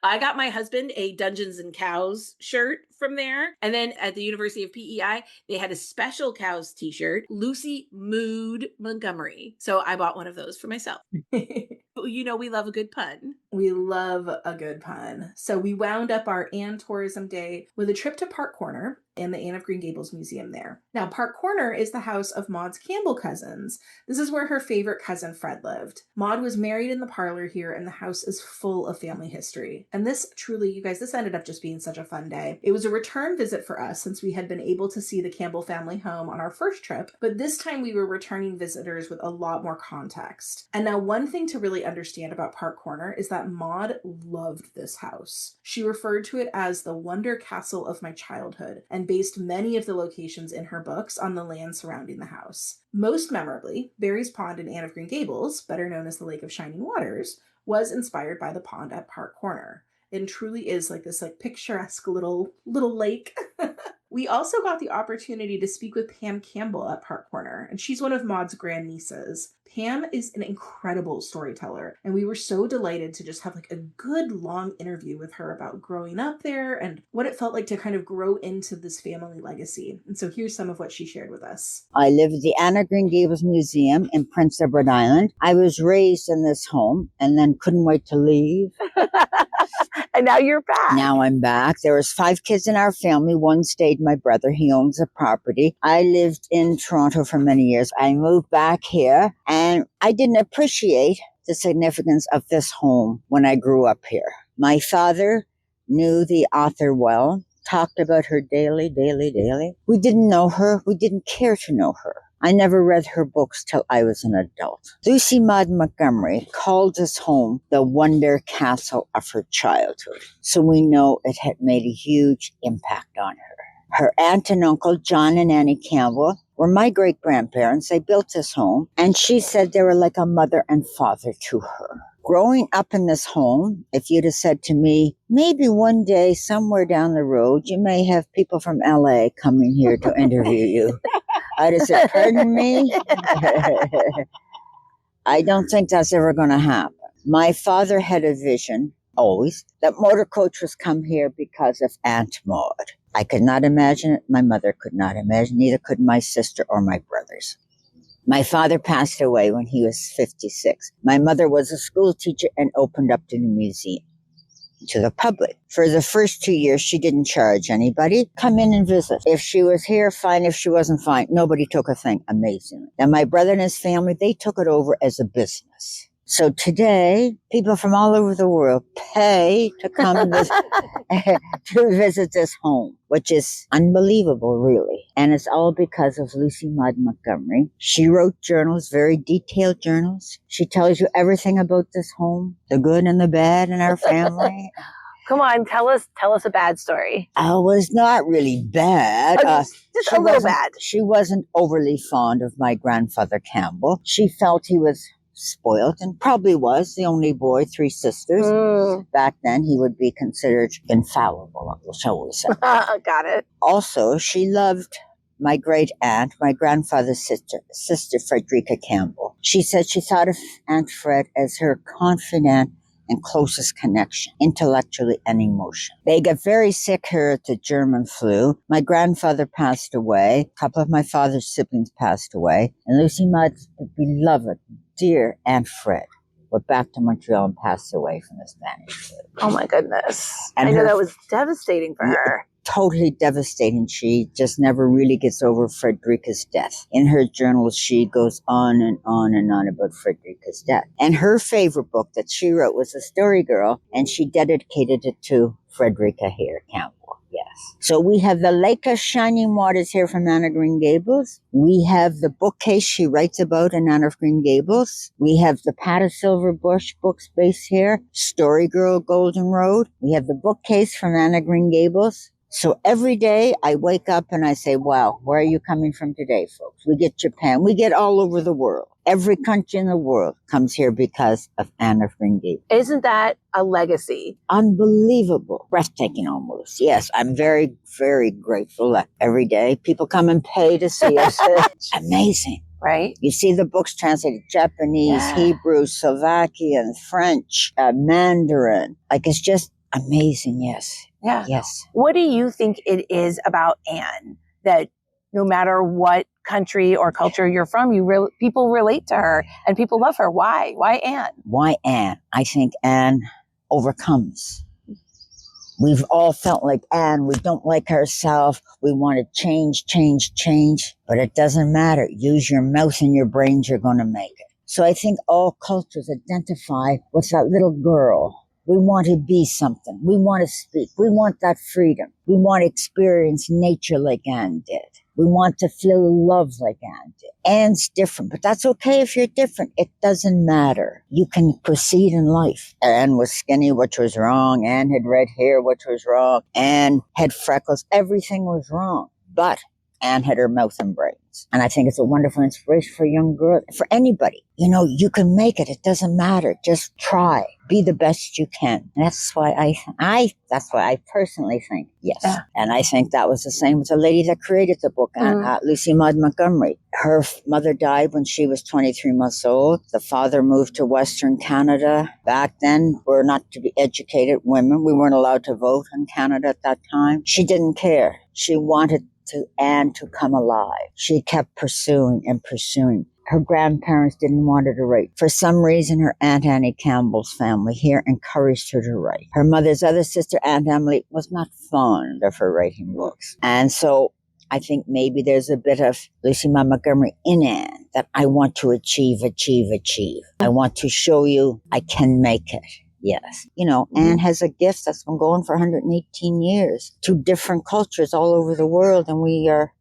I got my husband a Dungeons and Cows shirt from there. And then at the University of PEI, they had a special Cows t-shirt, Lucy Mood Montgomery. So I bought one of those for myself. We love a good pun. We love a good pun. So we wound up our Anne Tourism Day with a trip to Park Corner and the Anne of Green Gables Museum there. Now, Park Corner is the house of Maud's Campbell cousins. This is where her favorite cousin Fred lived. Maud was married in the parlor here, and the house is full of family history. And this truly, you guys, this ended up just being such a fun day. It was a return visit for us since we had been able to see the Campbell family home on our first trip, but this time we were returning visitors with a lot more context. And now one thing to really understand about Park Corner is that Maud loved this house. She referred to it as the wonder castle of my childhood and based many of the locations in her books on the land surrounding the house. Most memorably, Barry's Pond in Anne of Green Gables, better known as the Lake of Shining Waters, was inspired by the pond at Park Corner. It truly is like this picturesque little lake. We also got the opportunity to speak with Pam Campbell at Park Corner, and she's one of Maud's grandnieces. Pam is an incredible storyteller, and we were so delighted to just have a good long interview with her about growing up there and what it felt like to kind of grow into this family legacy. And so here's some of what she shared with us. I live at the Anne of Green Gables Museum in Prince Edward Island. I was raised in this home and then couldn't wait to leave. And now you're back. Now I'm back. There was 5 kids in our family. One stayed my brother. He owns the property. I lived in Toronto for many years. I moved back here and I didn't appreciate the significance of this home when I grew up here. My father knew the author well, talked about her daily. We didn't know her. We didn't care to know her. I never read her books till I was an adult. Lucy Maud Montgomery called this home the wonder castle of her childhood. So we know it had made a huge impact on her. Her aunt and uncle, John and Annie Campbell, were my great-grandparents. They built this home, and she said they were like a mother and father to her. Growing up in this home, if you'd have said to me, maybe one day somewhere down the road, you may have people from LA coming here to interview you. I'd have said, pardon me? I don't think that's ever going to happen. My father had a vision, always, that motor coaches come here because of Aunt Maud. I could not imagine it. My mother could not imagine. Neither could my sister or my brothers. My father passed away when he was 56. My mother was a school teacher and opened up the museum to the public. For the first 2 years, she didn't charge anybody. Come in and visit. If she was here, fine. If she wasn't, fine. Nobody took a thing. Amazingly. And my brother and his family, they took it over as a business. So today, people from all over the world pay to come to visit this home, which is unbelievable, really. And it's all because of Lucy Maud Montgomery. She wrote journals, very detailed journals. She tells you everything about this home, the good and the bad in our family. Come on, tell us a bad story. I was not really bad. Just a little bad. She wasn't overly fond of my grandfather Campbell. She felt he was spoiled and probably was the only boy, 3 sisters. Back then, he would be considered infallible, shall we say. Got it. Also, she loved my great aunt, my grandfather's sister Frederica Campbell. She said she thought of Aunt Fred as her confidant and closest connection, intellectually and emotionally. They got very sick here at the German flu. My grandfather passed away. A couple of my father's siblings passed away. And Lucy Maud's beloved, dear Aunt Fred went back to Montreal and passed away from the Spanish flu. Oh my goodness. And I know that was devastating for her. Totally devastating. She just never really gets over Frederica's death. In her journals, she goes on and on and on about Frederica's death. And her favorite book that she wrote was A Story Girl, and she dedicated it to Frederica here, Campbell. Yes. So we have the Lake of Shining Waters here from Anne of Green Gables. We have the bookcase she writes about in Anne of Green Gables. We have the Pat of Silver Bush book space here. Story Girl, Golden Road. We have the bookcase from Anne of Green Gables. So every day I wake up and I say, wow, where are you coming from today, folks? We get Japan. We get all over the world. Every country in the world comes here because of Anne of Green Gables. Isn't that a legacy? Unbelievable. Breathtaking almost. Yes, I'm very, very grateful that every day people come and pay to see us. It's amazing. Right? You see the books translated Japanese, Hebrew, Slovakian, French, Mandarin. It's just amazing, yes. Yeah. Yes. What do you think it is about Anne that no matter what country or culture you're from, people relate to her and people love her? Why? Why Anne? Why Anne? I think Anne overcomes. We've all felt like Anne. We don't like ourselves. We want to change. But it doesn't matter. Use your mouth and your brains. You're going to make it. So I think all cultures identify with that little girl We want to be something. We want to speak. We want that freedom. We want to experience nature like Anne did. We want to feel love like Anne did. Anne's different, but that's okay if you're different. It doesn't matter. You can proceed in life. Anne was skinny, which was wrong. Anne had red hair, which was wrong. Anne had freckles. Everything was wrong. But Anne had her mouth and brains. And I think it's a wonderful inspiration for a young girl, for anybody. You know, you can make it. It doesn't matter. Just try. Be the best you can. And that's why I personally think, yes. Yeah. And I think that was the same with the lady that created the book, Lucy Maud Montgomery. Her mother died when she was 23 months old. The father moved to Western Canada. Back then, we're not to be educated women. We weren't allowed to vote in Canada at that time. She didn't care. She wanted Anne to come alive. She kept pursuing and pursuing. Her grandparents didn't want her to write. For some reason, her Aunt Annie Campbell's family here encouraged her to write. Her mother's other sister, Aunt Emily, was not fond of her writing books. And so I think maybe there's a bit of Lucy Maud Montgomery in Anne that I want to achieve. I want to show you I can make it. Yes. You know, Anne has a gift that's been going for 118 years to different cultures all over the world. And we are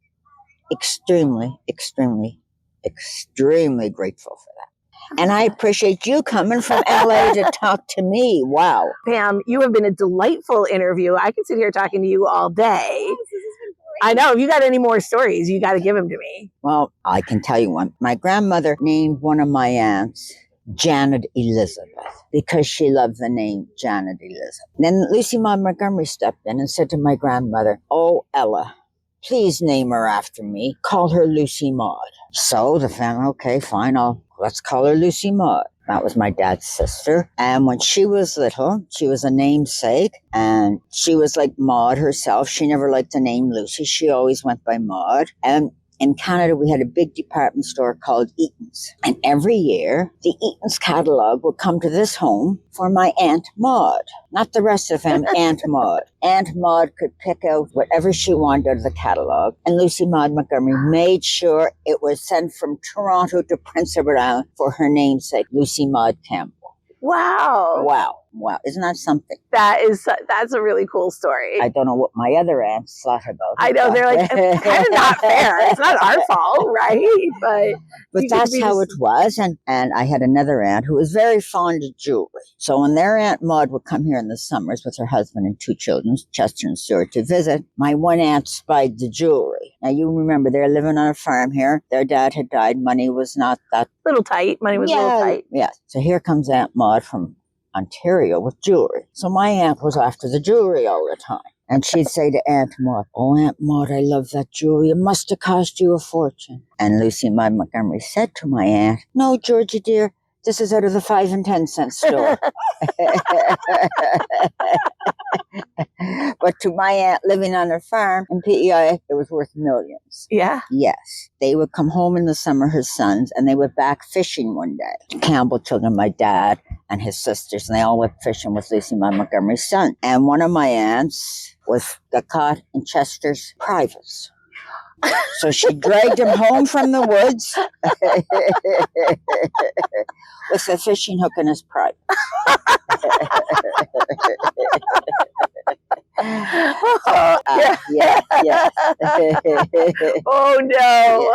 extremely, extremely, extremely grateful for that. And I appreciate you coming from LA to talk to me. Wow. Pam, you have been a delightful interview. I could sit here talking to you all day. I know. If you got any more stories, you got to give them to me. Well, I can tell you one. My grandmother named one of my aunts Janet Elizabeth, because she loved the name Janet Elizabeth. Then Lucy Maud Montgomery stepped in and said to my grandmother, "Oh, Ella, please name her after me. Call her Lucy Maud." So the family, okay, fine, let's call her Lucy Maud. That was my dad's sister. And when she was little, she was a namesake, and she was like Maud herself. She never liked the name Lucy. She always went by Maud. And in Canada, we had a big department store called Eaton's. And every year, the Eaton's catalog would come to this home for my Aunt Maud. Not the rest of the family, Aunt Maud. Aunt Maud could pick out whatever she wanted out of the catalog. And Lucy Maud Montgomery made sure it was sent from Toronto to Prince Edward Island for her namesake, Lucy Maud Campbell. Wow. Wow. Isn't that something? That's a really cool story. I don't know what my other aunts thought about it. I know, they're like, it's kind of not fair. It's not our fault, right? But that's how it was. And I had another aunt who was very fond of jewelry. So when their Aunt Maud would come here in the summers with her husband and two children, Chester and Stuart, to visit, my one aunt spied the jewelry. Now, you remember, they're living on a farm here. Their dad had died. Money was not that... Little tight. Money was a little tight. Yeah. So here comes Aunt Maud from Ontario with jewelry. So my aunt was after the jewelry all the time. And she'd say to Aunt Maud, "Oh, Aunt Maud, I love that jewelry. It must have cost you a fortune." And Lucy Maud Montgomery said to my aunt, "No, Georgie dear, this is out of the 5 and 10 cent store." But to my aunt living on a farm in PEI, it was worth millions. Yeah? Yes. They would come home in the summer, her sons, and they went back fishing one day. Campbell children, my dad and his sisters, and they all went fishing with Lucy Maud Montgomery's son. And one of my aunts got caught in Chester's privates. So she dragged him home from the woods with a fishing hook in his private. Yes. Oh no!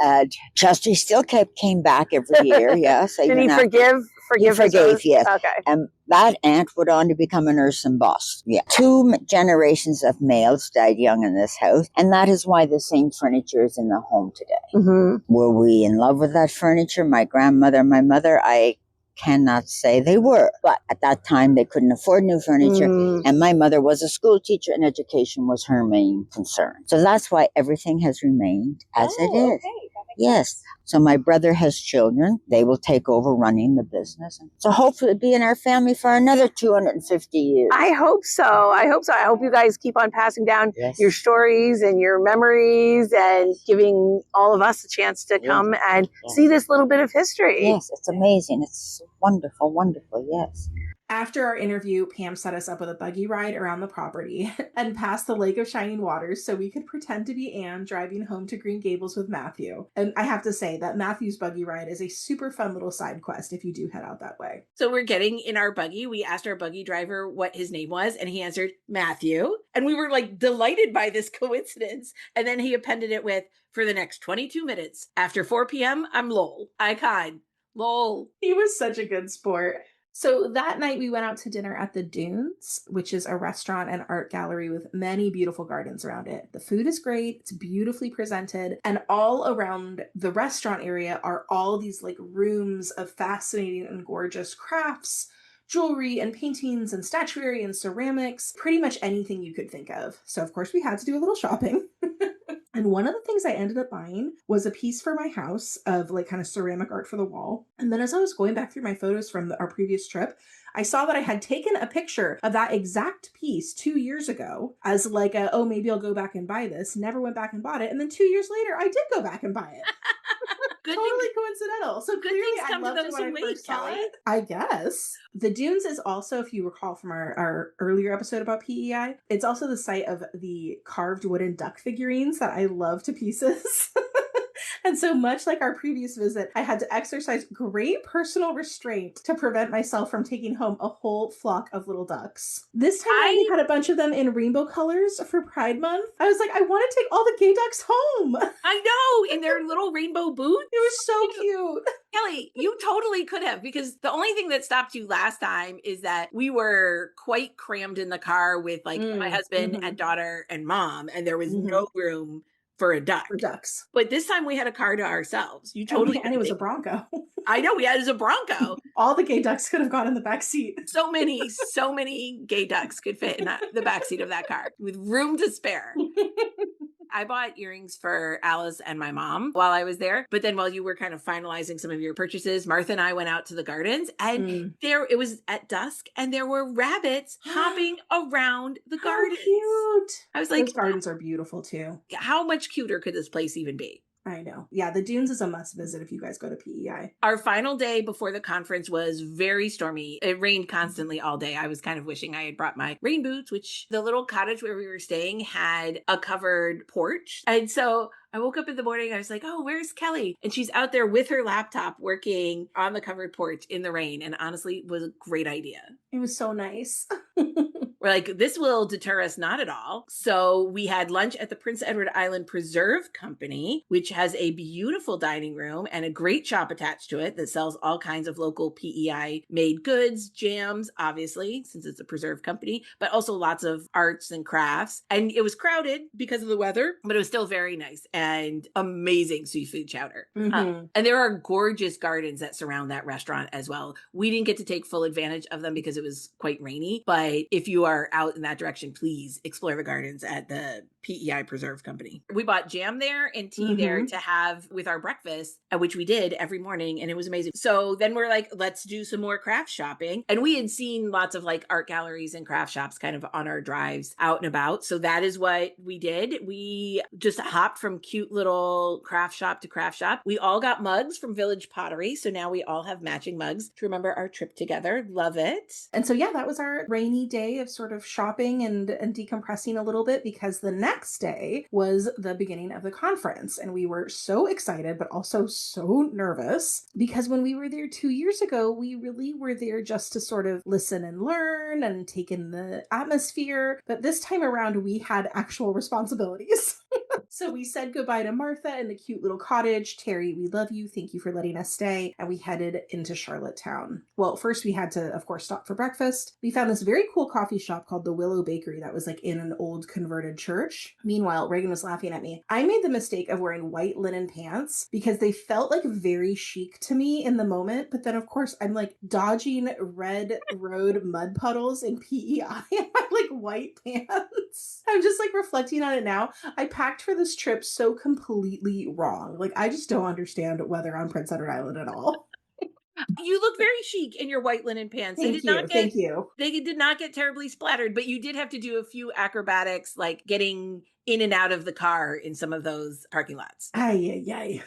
And Chester still came back every year. Yes, Did he forgive? He forgave, yes. Okay. And that aunt went on to become a nurse in Boston. Yeah. 2 generations of males died young in this house, and that is why the same furniture is in the home today. Mm-hmm. Were we in love with that furniture? My grandmother, my mother, I cannot say they were. But at that time, they couldn't afford new furniture, and my mother was a school teacher, and education was her main concern. So that's why everything has remained as it is. Okay. Yes. So my brother has children. They will take over running the business. So hopefully it'll be in our family for another 250 years. I hope so. I hope you guys keep on passing down your stories and your memories and giving all of us a chance to come and see this little bit of history. Yes, it's amazing. It's wonderful, wonderful, yes. After our interview, Pam set us up with a buggy ride around the property and past the Lake of Shining Waters so we could pretend to be Anne driving home to Green Gables with Matthew. And I have to say that Matthew's buggy ride is a super fun little side quest if you do head out that way. So we're getting in our buggy. We asked our buggy driver what his name was, and he answered Matthew. And we were like delighted by this coincidence. And then he appended it with, for the next 22 minutes, after 4 p.m., I'm lol. Icon. Lol. He was such a good sport. So that night we went out to dinner at the Dunes, which is a restaurant and art gallery with many beautiful gardens around it. The food is great. It's beautifully presented. And all around the restaurant area are all these like rooms of fascinating and gorgeous crafts, jewelry and paintings and statuary and ceramics, pretty much anything you could think of. So of course we had to do a little shopping. And one of the things I ended up buying was a piece for my house of like kind of ceramic art for the wall. And then as I was going back through my photos from our previous trip, I saw that I had taken a picture of that exact piece 2 years ago as like oh, maybe I'll go back and buy this. Never went back and bought it. And then 2 years later, I did go back and buy it. Totally coincidental. So Good clearly things I come to loved it those when who I wait, first saw Kelly. it. I guess. The Dunes is also, if you recall from our earlier episode about PEI, it's also the site of the carved wooden duck figurines that I love to pieces. And so much like our previous visit, I had to exercise great personal restraint to prevent myself from taking home a whole flock of little ducks. This time I had a bunch of them in rainbow colors for Pride Month. I was like, I want to take all the gay ducks home. I know, in their little rainbow boots. It was so cute. Kelly, you totally could have, because the only thing that stopped you last time is that we were quite crammed in the car with like my husband and daughter and mom, and there was no room for a duck. For ducks. But this time we had a car to ourselves. You totally and it was a Bronco. I know, we had it as a Bronco. All the gay ducks could have gone in the back seat. So many gay ducks could fit in the backseat of that car with room to spare. I bought earrings for Alice and my mom while I was there. But then while you were kind of finalizing some of your purchases, Martha and I went out to the gardens, and it was at dusk and there were rabbits hopping around the gardens. Cute. I was like, those gardens are beautiful too. How much cuter could this place even be? I know. Yeah, the Dunes is a must visit if you guys go to PEI. Our final day before the conference was very stormy. It rained constantly all day. I was kind of wishing I had brought my rain boots, which the little cottage where we were staying had a covered porch. And so I woke up in the morning, I was like, oh, where's Kelly? And she's out there with her laptop working on the covered porch in the rain. And honestly, it was a great idea. It was so nice. We're like, this will deter us not at all. So we had lunch at the Prince Edward Island Preserve Company, which has a beautiful dining room and a great shop attached to it that sells all kinds of local PEI made goods, jams, obviously, since it's a preserve company, but also lots of arts and crafts. And it was crowded because of the weather, but it was still very nice and amazing seafood chowder. And there are gorgeous gardens that surround that restaurant as well. We didn't get to take full advantage of them because it was quite rainy, but if you are out in that direction, please explore the gardens at the PEI Preserve Company. We bought jam there and tea there to have with our breakfast, which we did every morning, and it was amazing. So then we're like, let's do some more craft shopping. And we had seen lots of like art galleries and craft shops kind of on our drives out and about. So that is what we did. We just hopped from cute little craft shop to craft shop. We all got mugs from Village Pottery. So now we all have matching mugs to remember our trip together. Love it. And so, yeah, that was our rainy day of sort of shopping and decompressing a little bit, because the next day was the beginning of the conference. And we were so excited, but also so nervous, because when we were there 2 years ago, we really were there just to sort of listen and learn and take in the atmosphere. But this time around, we had actual responsibilities. So we said goodbye to Martha in the cute little cottage. Terry, we love you. Thank you for letting us stay. And we headed into Charlottetown. Well, first we had to, of course, stop for breakfast. We found this very cool coffee shop called the Willow Bakery that was like in an old converted church. Meanwhile, Reagan was laughing at me. I made the mistake of wearing white linen pants because they felt like very chic to me in the moment. But then, of course, I'm like dodging red road mud puddles in PEI in my like white pants. I'm just like reflecting on it now. I packed for this trip so completely wrong. Like, I just don't understand weather on Prince Edward Island at all. You look very chic in your white linen pants. Thank you. They did not get terribly splattered, but you did have to do a few acrobatics, like getting in and out of the car in some of those parking lots. Ay.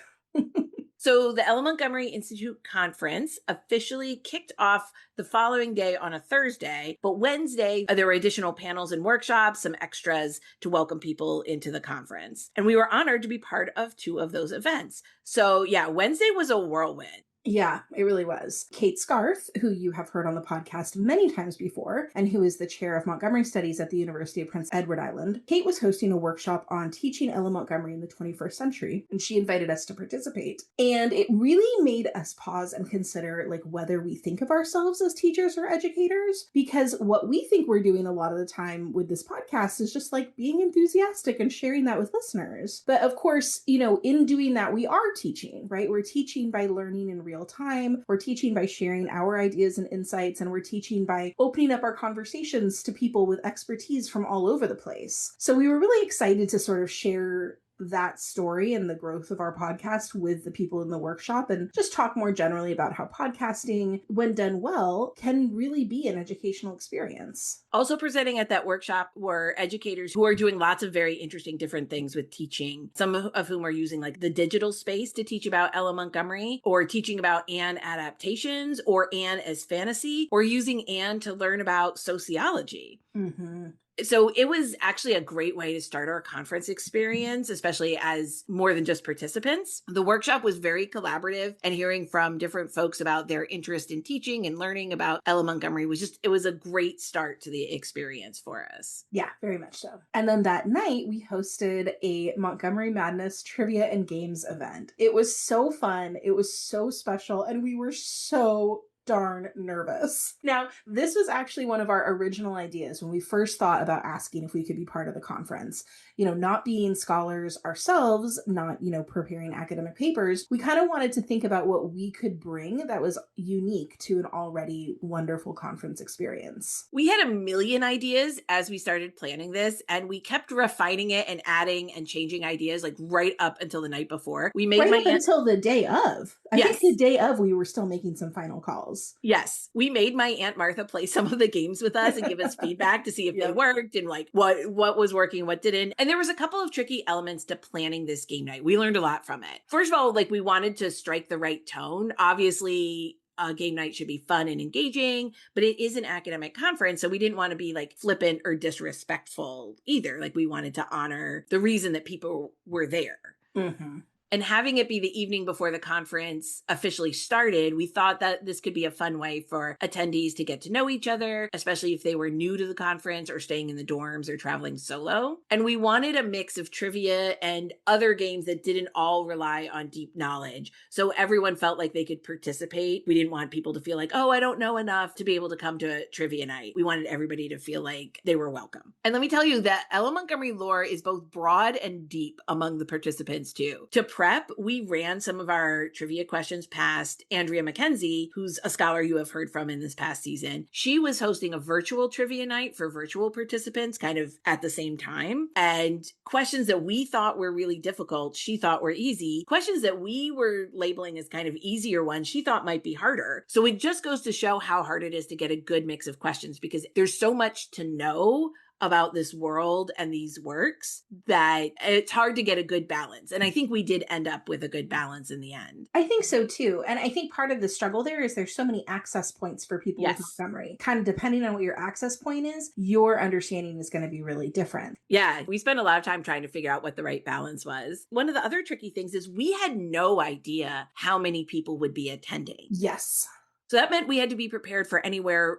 So the Ella Montgomery Institute Conference officially kicked off the following day on a Thursday, but Wednesday, there were additional panels and workshops, some extras to welcome people into the conference. And we were honored to be part of 2 of those events. So yeah, Wednesday was a whirlwind. Yeah, it really was. Kate Scarth, who you have heard on the podcast many times before, and who is the chair of Montgomery Studies at the University of Prince Edward Island, Kate was hosting a workshop on teaching Ella Montgomery in the 21st century, and she invited us to participate. And it really made us pause and consider like whether we think of ourselves as teachers or educators, because what we think we're doing a lot of the time with this podcast is just like being enthusiastic and sharing that with listeners. But of course, you know, in doing that, we are teaching, right? We're teaching by learning in real time. We're teaching by sharing our ideas and insights, and we're teaching by opening up our conversations to people with expertise from all over the place. So we were really excited to sort of share that story and the growth of our podcast with the people in the workshop and just talk more generally about how podcasting, when done well, can really be an educational experience. Also presenting at that workshop were educators who are doing lots of very interesting different things with teaching, some of whom are using like the digital space to teach about Ella Montgomery, or teaching about Anne adaptations, or Anne as fantasy, or using Anne to learn about sociology. Mm-hmm. So it was actually a great way to start our conference experience, especially as more than just participants. The workshop was very collaborative, and hearing from different folks about their interest in teaching and learning about Ella Montgomery it was a great start to the experience for us. Yeah, very much so. And then that night we hosted a Montgomery Madness trivia and games event. It was so fun. It was so special. And we were so darn nervous. Now, this was actually one of our original ideas when we first thought about asking if we could be part of the conference. You know, not being scholars ourselves, not, you know, preparing academic papers, we kind of wanted to think about what we could bring that was unique to an already wonderful conference experience. We had a million ideas as we started planning this, and we kept refining it and adding and changing ideas like right up until the night before. We made until the day of. I think the day of we were still making some final calls. Yes. We made my Aunt Martha play some of the games with us and give us feedback to see if they worked and like what was working, what didn't. And there was a couple of tricky elements to planning this game night. We learned a lot from it. First of all, like we wanted to strike the right tone. Obviously, a game night should be fun and engaging, but it is an academic conference, so we didn't want to be like flippant or disrespectful either. Like we wanted to honor the reason that people were there. Mm-hmm. And having it be the evening before the conference officially started, we thought that this could be a fun way for attendees to get to know each other, especially if they were new to the conference or staying in the dorms or traveling solo. And we wanted a mix of trivia and other games that didn't all rely on deep knowledge, so everyone felt like they could participate. We didn't want people to feel like, oh, I don't know enough to be able to come to a trivia night. We wanted everybody to feel like they were welcome. And let me tell you that Ella Montgomery lore is both broad and deep among the participants too. To prep, we ran some of our trivia questions past Andrea McKenzie, who's a scholar you have heard from in this past season. She was hosting a virtual trivia night for virtual participants kind of at the same time. And questions that we thought were really difficult, she thought were easy. Questions that we were labeling as kind of easier ones, she thought might be harder. So it just goes to show how hard it is to get a good mix of questions, because there's so much to know about this world and these works that it's hard to get a good balance. And I think we did end up with a good balance in the end. I think so too. And I think part of the struggle there is there's so many access points for people with Montgomery. Kind of depending on what your access point is, your understanding is going to be really different. Yeah, we spent a lot of time trying to figure out what the right balance was. One of the other tricky things is we had no idea how many people would be attending. Yes. So that meant we had to be prepared for anywhere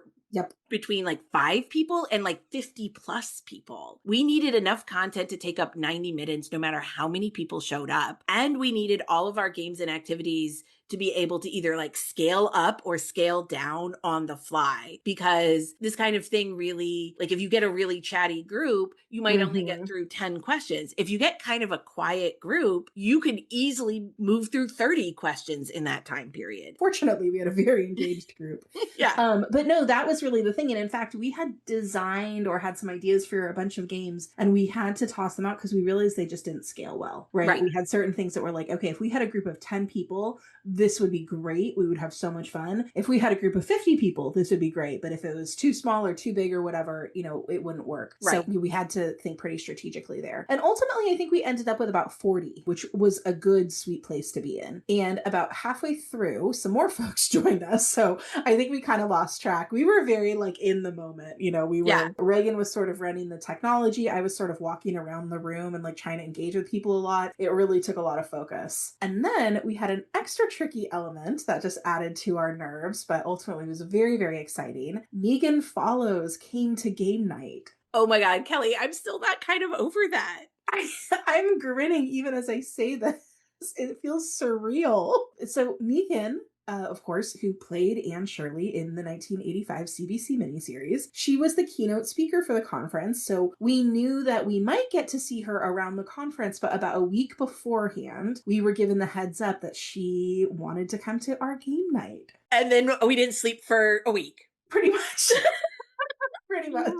between like 5 people and like 50 plus people. We needed enough content to take up 90 minutes no matter how many people showed up. And we needed all of our games and activities to be able to either like scale up or scale down on the fly, because this kind of thing really, like if you get a really chatty group, you might only get through 10 questions. If you get kind of a quiet group, you can easily move through 30 questions in that time period. Fortunately, we had a very engaged group. But no, that was really the thing. And in fact, we had designed or had some ideas for a bunch of games, and we had to toss them out because we realized they just didn't scale well, right? We had certain things that were like, okay, if we had a group of 10 people, this would be great. We would have so much fun. If we had a group of 50 people, this would be great. But if it was too small or too big or whatever, it wouldn't work. Right. So we had to think pretty strategically there. And ultimately, I think we ended up with about 40, which was a good, sweet place to be in. And about halfway through, some more folks joined us. So I think we kind of lost track. We were very like in the moment. Reagan was sort of running the technology. I was sort of walking around the room and like trying to engage with people a lot. It really took a lot of focus. And then we had an extra tricky element that just added to our nerves, but ultimately was very, very exciting. Megan Follows came to game night. Oh my God, Kelly, I'm still not kind of over that. I'm grinning even as I say this. It feels surreal. So Megan, of course, who played Anne Shirley in the 1985 CBC miniseries. She was the keynote speaker for the conference, so we knew that we might get to see her around the conference, but about a week beforehand, we were given the heads up that she wanted to come to our game night. And then we didn't sleep for a week. Pretty much. Pretty much.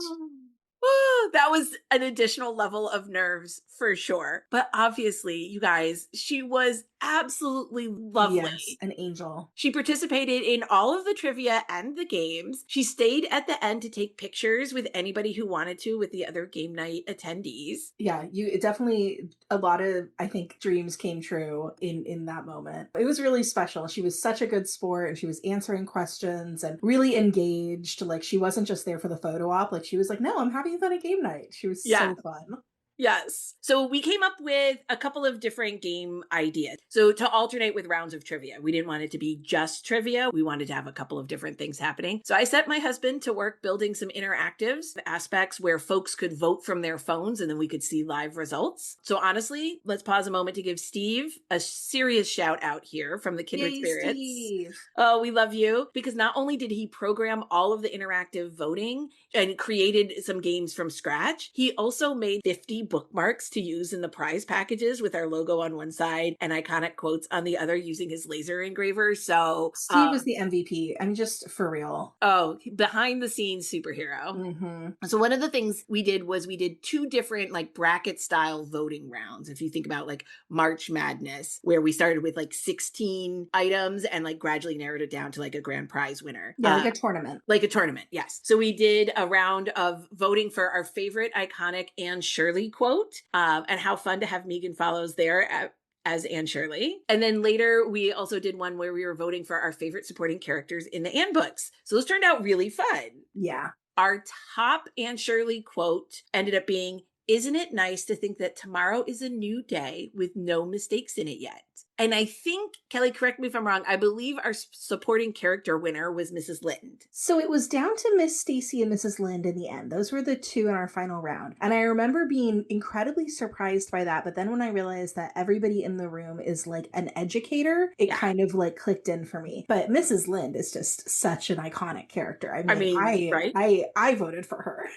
That was an additional level of nerves for sure. But obviously, you guys, she was absolutely lovely. Yes, an angel. She participated in all of the trivia and the games. She stayed at the end to take pictures with anybody who wanted to with the other game night attendees. Yeah, it definitely, a lot of, I think, dreams came true in that moment. It was really special. She was such a good sport, and she was answering questions and really engaged. Like, she wasn't just there for the photo op. Like, she was like, no, I'm having fun at game night. She was so fun. Yes. So we came up with a couple of different game ideas. So to alternate with rounds of trivia, we didn't want it to be just trivia. We wanted to have a couple of different things happening. So I set my husband to work building some interactives, aspects where folks could vote from their phones and then we could see live results. So honestly, let's pause a moment to give Steve a serious shout out here from the Kindred Yay, Spirits. Steve. Oh, we love you. Because not only did he program all of the interactive voting and created some games from scratch, he also made 50 bookmarks to use in the prize packages with our logo on one side and iconic quotes on the other using his laser engraver. So Steve was the MVP. I mean, just for real. Oh, behind the scenes superhero. Mm-hmm. So one of the things we did was we did two different like bracket style voting rounds. If you think about like March Madness, where we started with like 16 items and like gradually narrowed it down to like a grand prize winner. Yeah, like a tournament. Like a tournament, yes. So we did a round of voting for our favorite iconic Anne Shirley quote, and how fun to have Megan Follows there as Anne Shirley. And then later, we also did one where we were voting for our favorite supporting characters in the Anne books. So those turned out really fun. Yeah. Our top Anne Shirley quote ended up being, "Isn't it nice to think that tomorrow is a new day with no mistakes in it yet?" And I think, Kelly, correct me if I'm wrong, I believe our supporting character winner was Mrs. Lind. So it was down to Miss Stacy and Mrs. Lind in the end. Those were the two in our final round. And I remember being incredibly surprised by that. But then when I realized that everybody in the room is like an educator, it kind of like clicked in for me. But Mrs. Lind is just such an iconic character. I mean right? I voted for her.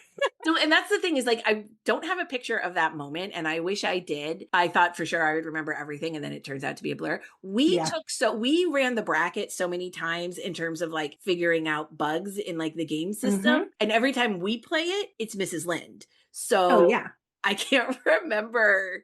So, and that's the thing is like, I don't have a picture of that moment and I wish I did. I thought for sure I would remember everything. And then it turns out to be a blur. We ran the bracket so many times in terms of like figuring out bugs in like the game system. Mm-hmm. And every time we play it, it's Mrs. Lind. So I can't remember,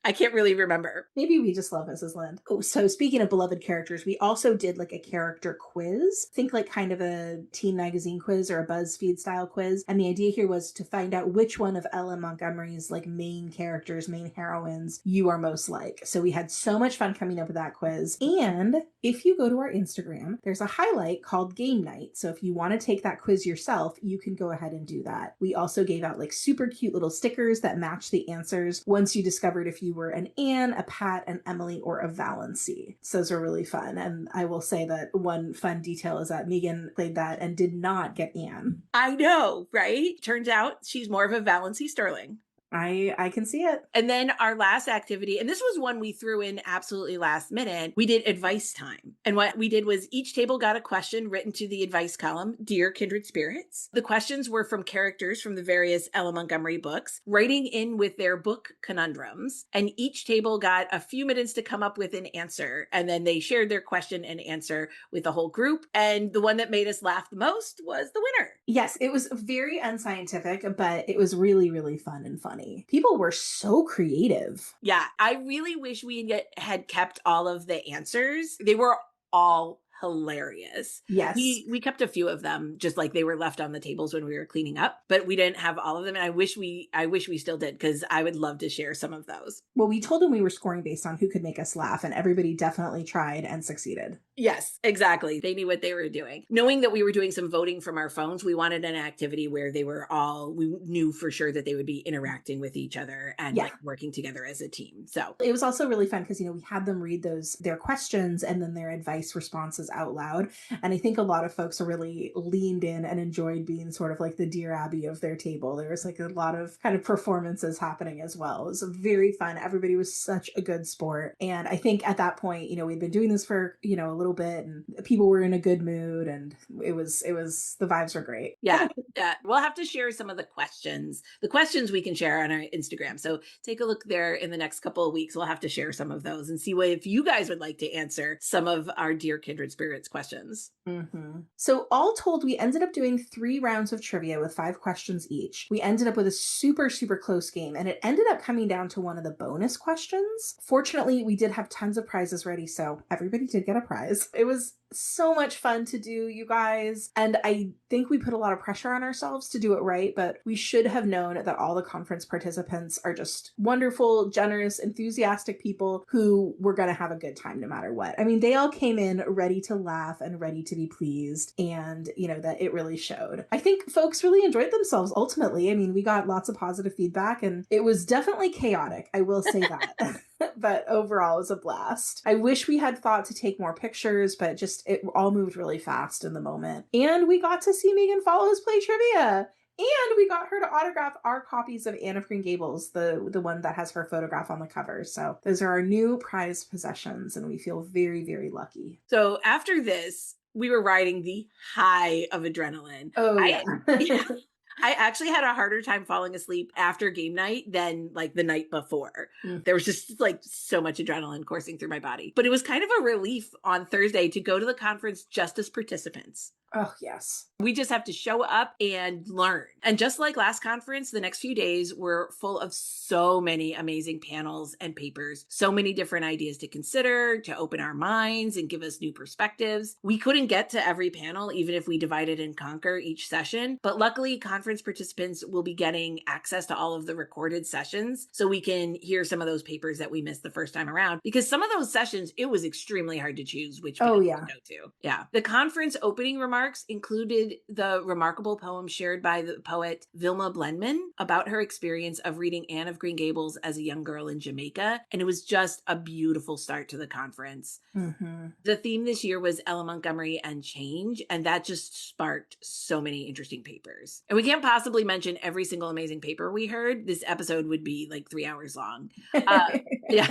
I can't really remember. Maybe we just love Mrs. Lind. Oh, so speaking of beloved characters, we also did like a character quiz. Think like kind of a Teen Magazine quiz or a BuzzFeed style quiz. And the idea here was to find out which one of Ella Montgomery's like main characters, main heroines you are most like. So we had so much fun coming up with that quiz. And if you go to our Instagram, there's a highlight called Game Night. So if you want to take that quiz yourself, you can go ahead and do that. We also gave out like super cute little stickers that match the answers once you discovered if you were an Anne, a Pat, an Emily, or a Valency. So those are really fun. And I will say that one fun detail is that Megan played that and did not get Anne. I know, right? Turns out she's more of a Valency Sterling. I can see it. And then our last activity, and this was one we threw in absolutely last minute, we did advice time. And what we did was each table got a question written to the advice column, Dear Kindred Spirits. The questions were from characters from the various Ella Montgomery books, writing in with their book conundrums. And each table got a few minutes to come up with an answer. And then they shared their question and answer with the whole group. And the one that made us laugh the most was the winner. Yes, it was very unscientific, but it was really, really fun and funny. funny. People were so creative. Yeah, I really wish we had kept all of the answers. They were all hilarious. Yes. We kept a few of them, just like they were left on the tables when we were cleaning up, but we didn't have all of them. And I wish we still did, because I would love to share some of those. Well, we told them we were scoring based on who could make us laugh, and everybody definitely tried and succeeded. Yes, exactly. They knew what they were doing. Knowing that we were doing some voting from our phones, we wanted an activity where we knew for sure that they would be interacting with each other and like working together as a team. So it was also really fun because, we had them read their questions and then their advice responses out loud. And I think a lot of folks really leaned in and enjoyed being sort of like the Dear Abby of their table. There was like a lot of kind of performances happening as well. It was very fun. Everybody was such a good sport. And I think at that point, we'd been doing this for, a little bit, and people were in a good mood, and it was the vibes were great. Yeah. We'll have to share some of the questions. The questions we can share on our Instagram. So take a look there in the next couple of weeks. We'll have to share some of those and see if you guys would like to answer some of our Dear Kindred Spirits questions. Mm-hmm. So all told, we ended up doing 3 rounds of trivia with 5 questions each. We ended up with a super, super close game, and it ended up coming down to one of the bonus questions. Fortunately, we did have tons of prizes ready, so everybody did get a prize. It was so much fun to do, you guys. And I think we put a lot of pressure on ourselves to do it right, but we should have known that all the conference participants are just wonderful, generous, enthusiastic people who were going to have a good time no matter what. I mean, they all came in ready to laugh and ready to be pleased, and that it really showed. I think folks really enjoyed themselves ultimately. I mean, we got lots of positive feedback, and it was definitely chaotic, I will say that. But overall, it was a blast. I wish we had thought to take more pictures, but it all moved really fast in the moment. And we got to see Megan Follows play trivia. And we got her to autograph our copies of Anne of Green Gables, the one that has her photograph on the cover. So those are our new prized possessions, and we feel very, very lucky. So after this, we were riding the high of adrenaline. Oh, yeah. I actually had a harder time falling asleep after game night than like the night before. Mm. There was just like so much adrenaline coursing through my body. But it was kind of a relief on Thursday to go to the conference just as participants. Oh, yes. We just have to show up and learn. And just like last conference, the next few days were full of so many amazing panels and papers, so many different ideas to consider, to open our minds and give us new perspectives. We couldn't get to every panel, even if we divided and conquer each session. But luckily, conference participants will be getting access to all of the recorded sessions, so we can hear some of those papers that we missed the first time around. Because some of those sessions, it was extremely hard to choose which panel to go to. Yeah. The conference opening remarks included the remarkable poem shared by the poet Vilma Blendman about her experience of reading Anne of Green Gables as a young girl in Jamaica. And it was just a beautiful start to the conference. Mm-hmm. The theme this year was Ella Montgomery and change, and that just sparked so many interesting papers. And we can't possibly mention every single amazing paper we heard. This episode would be like 3 hours long. Yeah.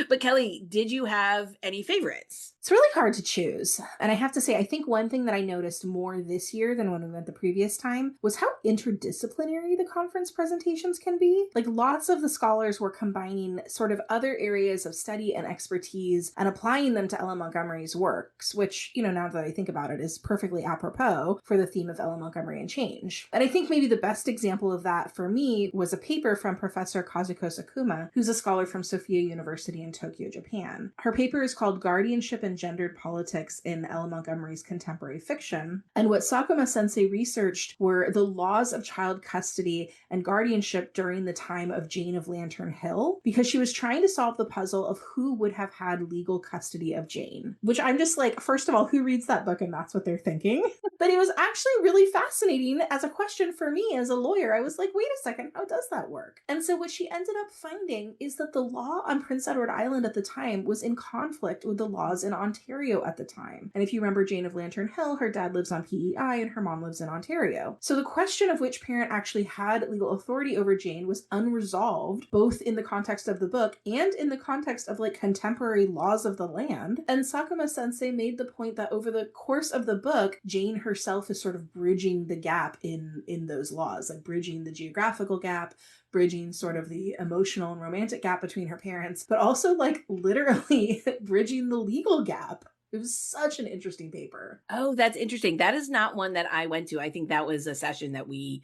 But Kelly, did you have any favorites? It's really hard to choose. And I have to say, I think one thing that I noticed more this year than when we went the previous time was how interdisciplinary the conference presentations can be. Like, lots of the scholars were combining sort of other areas of study and expertise and applying them to Ella Montgomery's works, which, now that I think about it, is perfectly apropos for the theme of Ella Montgomery and change. And I think maybe the best example of that for me was a paper from Professor Kazuko Sakuma, who's a scholar from Sophia University in Tokyo, Japan. Her paper is called Guardianship and Gendered Politics in Ella Montgomery's Contemporary Fiction. And what Sakuma Sensei researched were the laws of child custody and guardianship during the time of Jane of Lantern Hill, because she was trying to solve the puzzle of who would have had legal custody of Jane, which I'm just like, first of all, who reads that book and that's what they're thinking? But it was actually really fascinating as a question for me as a lawyer. I was like, wait a second, how does that work? And so what she ended up finding is that the law on Prince Edward Island at the time was in conflict with the laws in Ontario at the time. And if you remember Jane of Lantern Hill, her dad lives on PEI and her mom lives in Ontario. So the question of which parent actually had legal authority over Jane was unresolved, both in the context of the book and in the context of like contemporary laws of the land. And Sakuma Sensei made the point that over the course of the book, Jane herself is sort of bridging the gap in those laws, like bridging the geographical gap, bridging sort of the emotional and romantic gap between her parents, but also like literally bridging the legal gap. It was such an interesting paper. Oh, that's interesting. That is not one that I went to. I think that was a session that we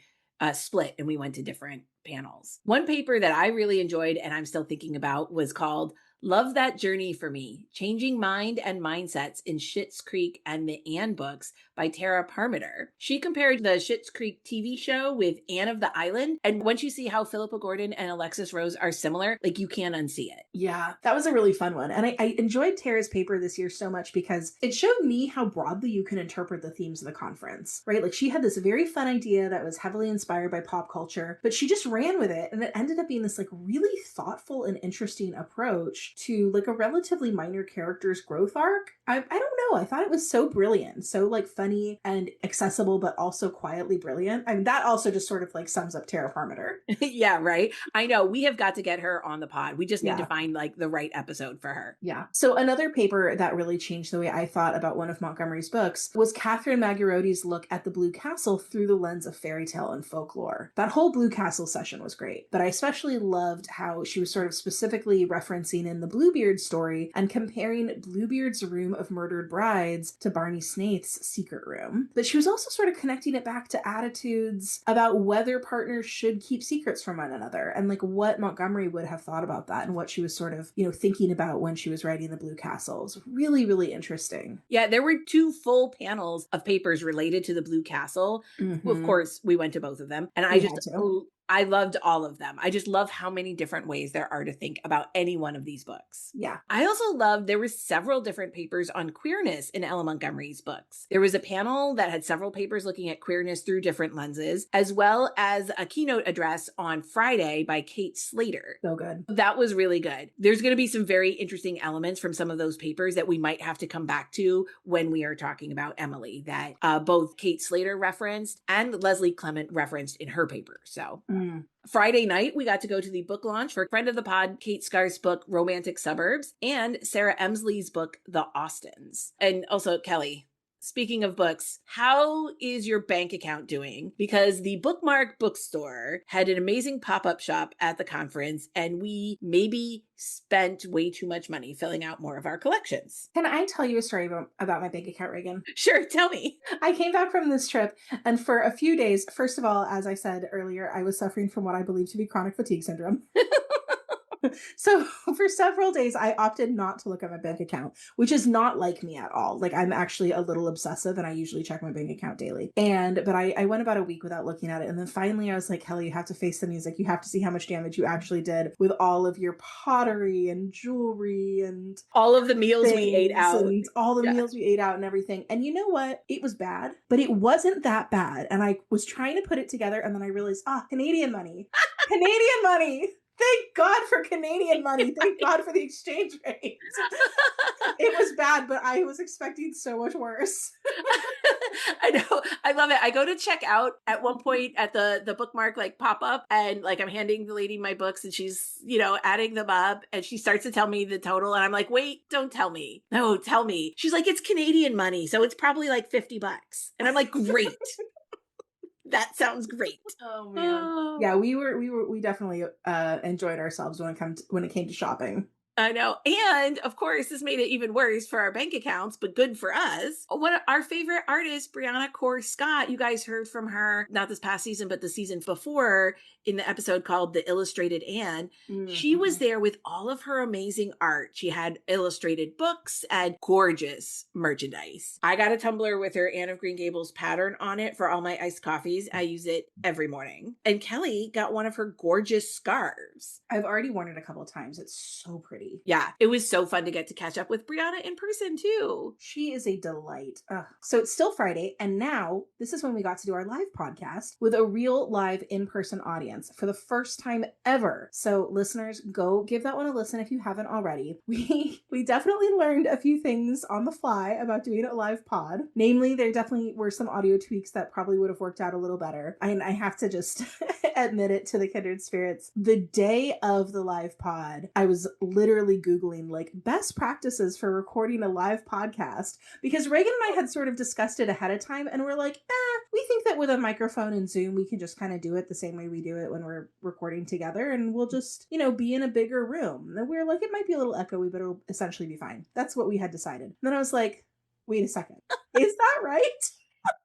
split and we went to different panels. One paper that I really enjoyed and I'm still thinking about was called Love That Journey for Me, Changing Mind and Mindsets in Schitt's Creek and the Anne books by Tara Parmiter. She compared the Schitt's Creek TV show with Anne of the Island. And once you see how Philippa Gordon and Alexis Rose are similar, like you can't unsee it. Yeah, that was a really fun one. And I enjoyed Tara's paper this year so much because it showed me how broadly you can interpret the themes of the conference, right? Like she had this very fun idea that was heavily inspired by pop culture, but she just ran with it. And it ended up being this like really thoughtful and interesting approach to like a relatively minor character's growth arc. I don't know. I thought it was so brilliant, so like funny and accessible, but also quietly brilliant. I mean, that also just sort of like sums up Tara Parmiter. Yeah, right. I know. We have got to get her on the pod. We just need to find like the right episode for her. Yeah. So another paper that really changed the way I thought about one of Montgomery's books was Catherine Maggiorotti's look at the Blue Castle through the lens of fairy tale and folklore. That whole Blue Castle session was great, but I especially loved how she was sort of specifically referencing in the Bluebeard story and comparing Bluebeard's room of murdered brides to Barney Snaith's secret room. But she was also sort of connecting it back to attitudes about whether partners should keep secrets from one another and like what Montgomery would have thought about that and what she was sort of, thinking about when she was writing the Blue Castle. It was really, really interesting. Yeah, there were 2 full panels of papers related to the Blue Castle. Mm-hmm. Of course, we went to both of them. And I loved all of them. I just love how many different ways there are to think about any one of these books. Yeah. I also loved there were several different papers on queerness in Ella Montgomery's books. There was a panel that had several papers looking at queerness through different lenses, as well as a keynote address on Friday by Kate Slater. So good. That was really good. There's going to be some very interesting elements from some of those papers that we might have to come back to when we are talking about Emily that both Kate Slater referenced and Leslie Clement referenced in her paper. So Friday night, we got to go to the book launch for friend of the pod, Kate Scar's book, Romantic Suburbs, and Sarah Emsley's book, The Austins. And also, Kelly, speaking of books, how is your bank account doing? Because the Bookmark bookstore had an amazing pop-up shop at the conference, and we maybe spent way too much money filling out more of our collections. Can I tell you a story about my bank account, Reagan? Sure, tell me. I came back from this trip, and for a few days, first of all, as I said earlier, I was suffering from what I believe to be chronic fatigue syndrome. So for several days, I opted not to look at my bank account, which is not like me at all. Like I'm actually a little obsessive and I usually check my bank account daily. But I went about a week without looking at it. And then finally I was like, Kelly, you have to face the music. You have to see how much damage you actually did with all of your pottery and jewelry and all of the meals we ate out. And all the meals we ate out and everything. And you know what? It was bad, but it wasn't that bad. And I was trying to put it together and then I realized, Canadian money. Canadian money. Thank God for Canadian money. Thank God for the exchange rate. It was bad, but I was expecting so much worse. I know. I love it. I go to check out at one point at the bookmark like pop up and like I'm handing the lady my books and she's, adding them up and she starts to tell me the total and I'm like, wait, don't tell me. No, tell me. She's like, it's Canadian money. So it's probably like $50. And I'm like, great. That sounds great. Oh man. Yeah, we definitely enjoyed ourselves when it came to shopping. I know. And of course, this made it even worse for our bank accounts, but good for us. One of our favorite artist, Brianna Core Scott, you guys heard from her, not this past season, but the season before in the episode called The Illustrated Anne. Mm-hmm. She was there with all of her amazing art. She had illustrated books and gorgeous merchandise. I got a tumbler with her Anne of Green Gables pattern on it for all my iced coffees. I use it every morning. And Kelly got one of her gorgeous scarves. I've already worn it a couple of times. It's so pretty. Yeah, it was so fun to get to catch up with Brianna in person too. She is a delight. So it's still Friday, and now this is when we got to do our live podcast with a real live in-person audience for the first time ever. So listeners, go give that one a listen if you haven't already. We definitely learned a few things on the fly about doing a live pod. Namely, there definitely were some audio tweaks that probably would have worked out a little better. I have to just admit it to the kindred spirits. The day of the live pod, I was literally Googling like best practices for recording a live podcast because Reagan and I had sort of discussed it ahead of time and we're like, we think that with a microphone and Zoom, we can just kind of do it the same way we do it when we're recording together and we'll just, be in a bigger room. And we were like, it might be a little echoey, but it'll essentially be fine. That's what we had decided. And then I was like, wait a second, is that right?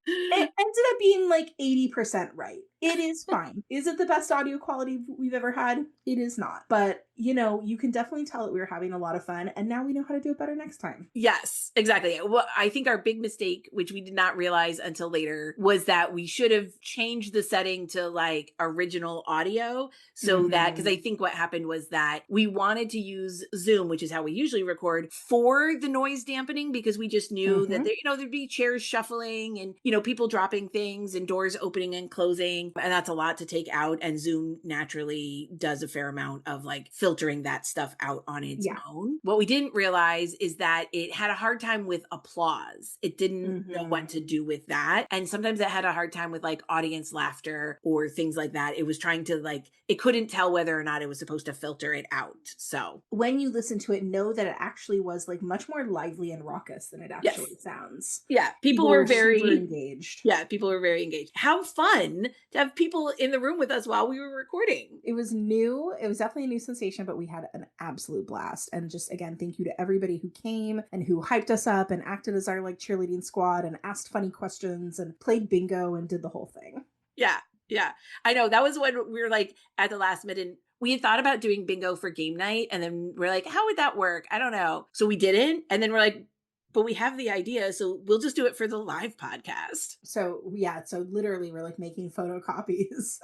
It ended up being like 80% right. It is fine. Is it the best audio quality we've ever had? It is not. But, you can definitely tell that we were having a lot of fun, and now we know how to do it better next time. Yes, exactly. Well, I think our big mistake, which we did not realize until later, was that we should have changed the setting to like original audio so that, because I think what happened was that we wanted to use Zoom, which is how we usually record, for the noise dampening, because we just knew that there, there'd be chairs shuffling and, people dropping things and doors opening and closing. And that's a lot to take out. And Zoom naturally does a fair amount of like filtering that stuff out on its own. What we didn't realize is that it had a hard time with applause. It didn't know what to do with that. And sometimes it had a hard time with like audience laughter or things like that. It was trying to like, it couldn't tell whether or not it was supposed to filter it out. So when you listen to it, know that it actually was like much more lively and raucous than it actually sounds. Yeah. People were very super engaged. Yeah. People were very engaged. How fun to have people in the room with us while we were recording. It was new. It was definitely a new sensation, but we had an absolute blast. And just again, thank you to everybody who came and who hyped us up and acted as our like cheerleading squad and asked funny questions and played bingo and did the whole thing. Yeah. Yeah. I know that was when we were like at the last minute. We had thought about doing bingo for game night. And then we're like, how would that work? I don't know. So we didn't. And then we're like, but we have the idea, so we'll just do it for the live podcast. So literally we're like making photocopies.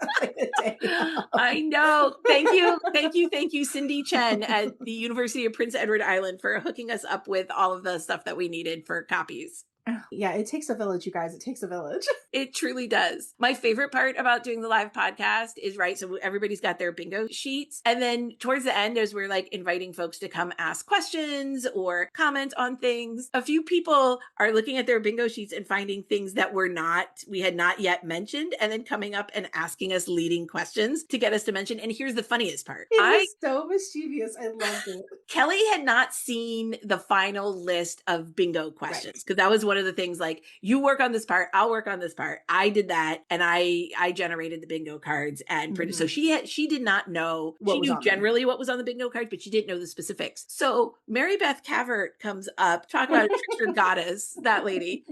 I know. Thank you, Cindy Chen at the University of Prince Edward Island for hooking us up with all of the stuff that we needed for copies. Yeah, it takes a village, you guys. It takes a village. It truly does. My favorite part about doing the live podcast is, right, so everybody's got their bingo sheets. And then towards the end, as we're like inviting folks to come ask questions or comment on things, a few people are looking at their bingo sheets and finding things that we had not yet mentioned, and then coming up and asking us leading questions to get us to mention. And here's the funniest part. It was so mischievous. I loved it. Kelly had not seen the final list of bingo questions because that was one of the things, like, you work on this part, I'll work on this part. I did that, and I generated the bingo cards and printed. So she did not know. She knew generally what was on the bingo cards, but she didn't know the specifics. So Mary Beth Cavert comes up, talk about a trickster goddess, that lady.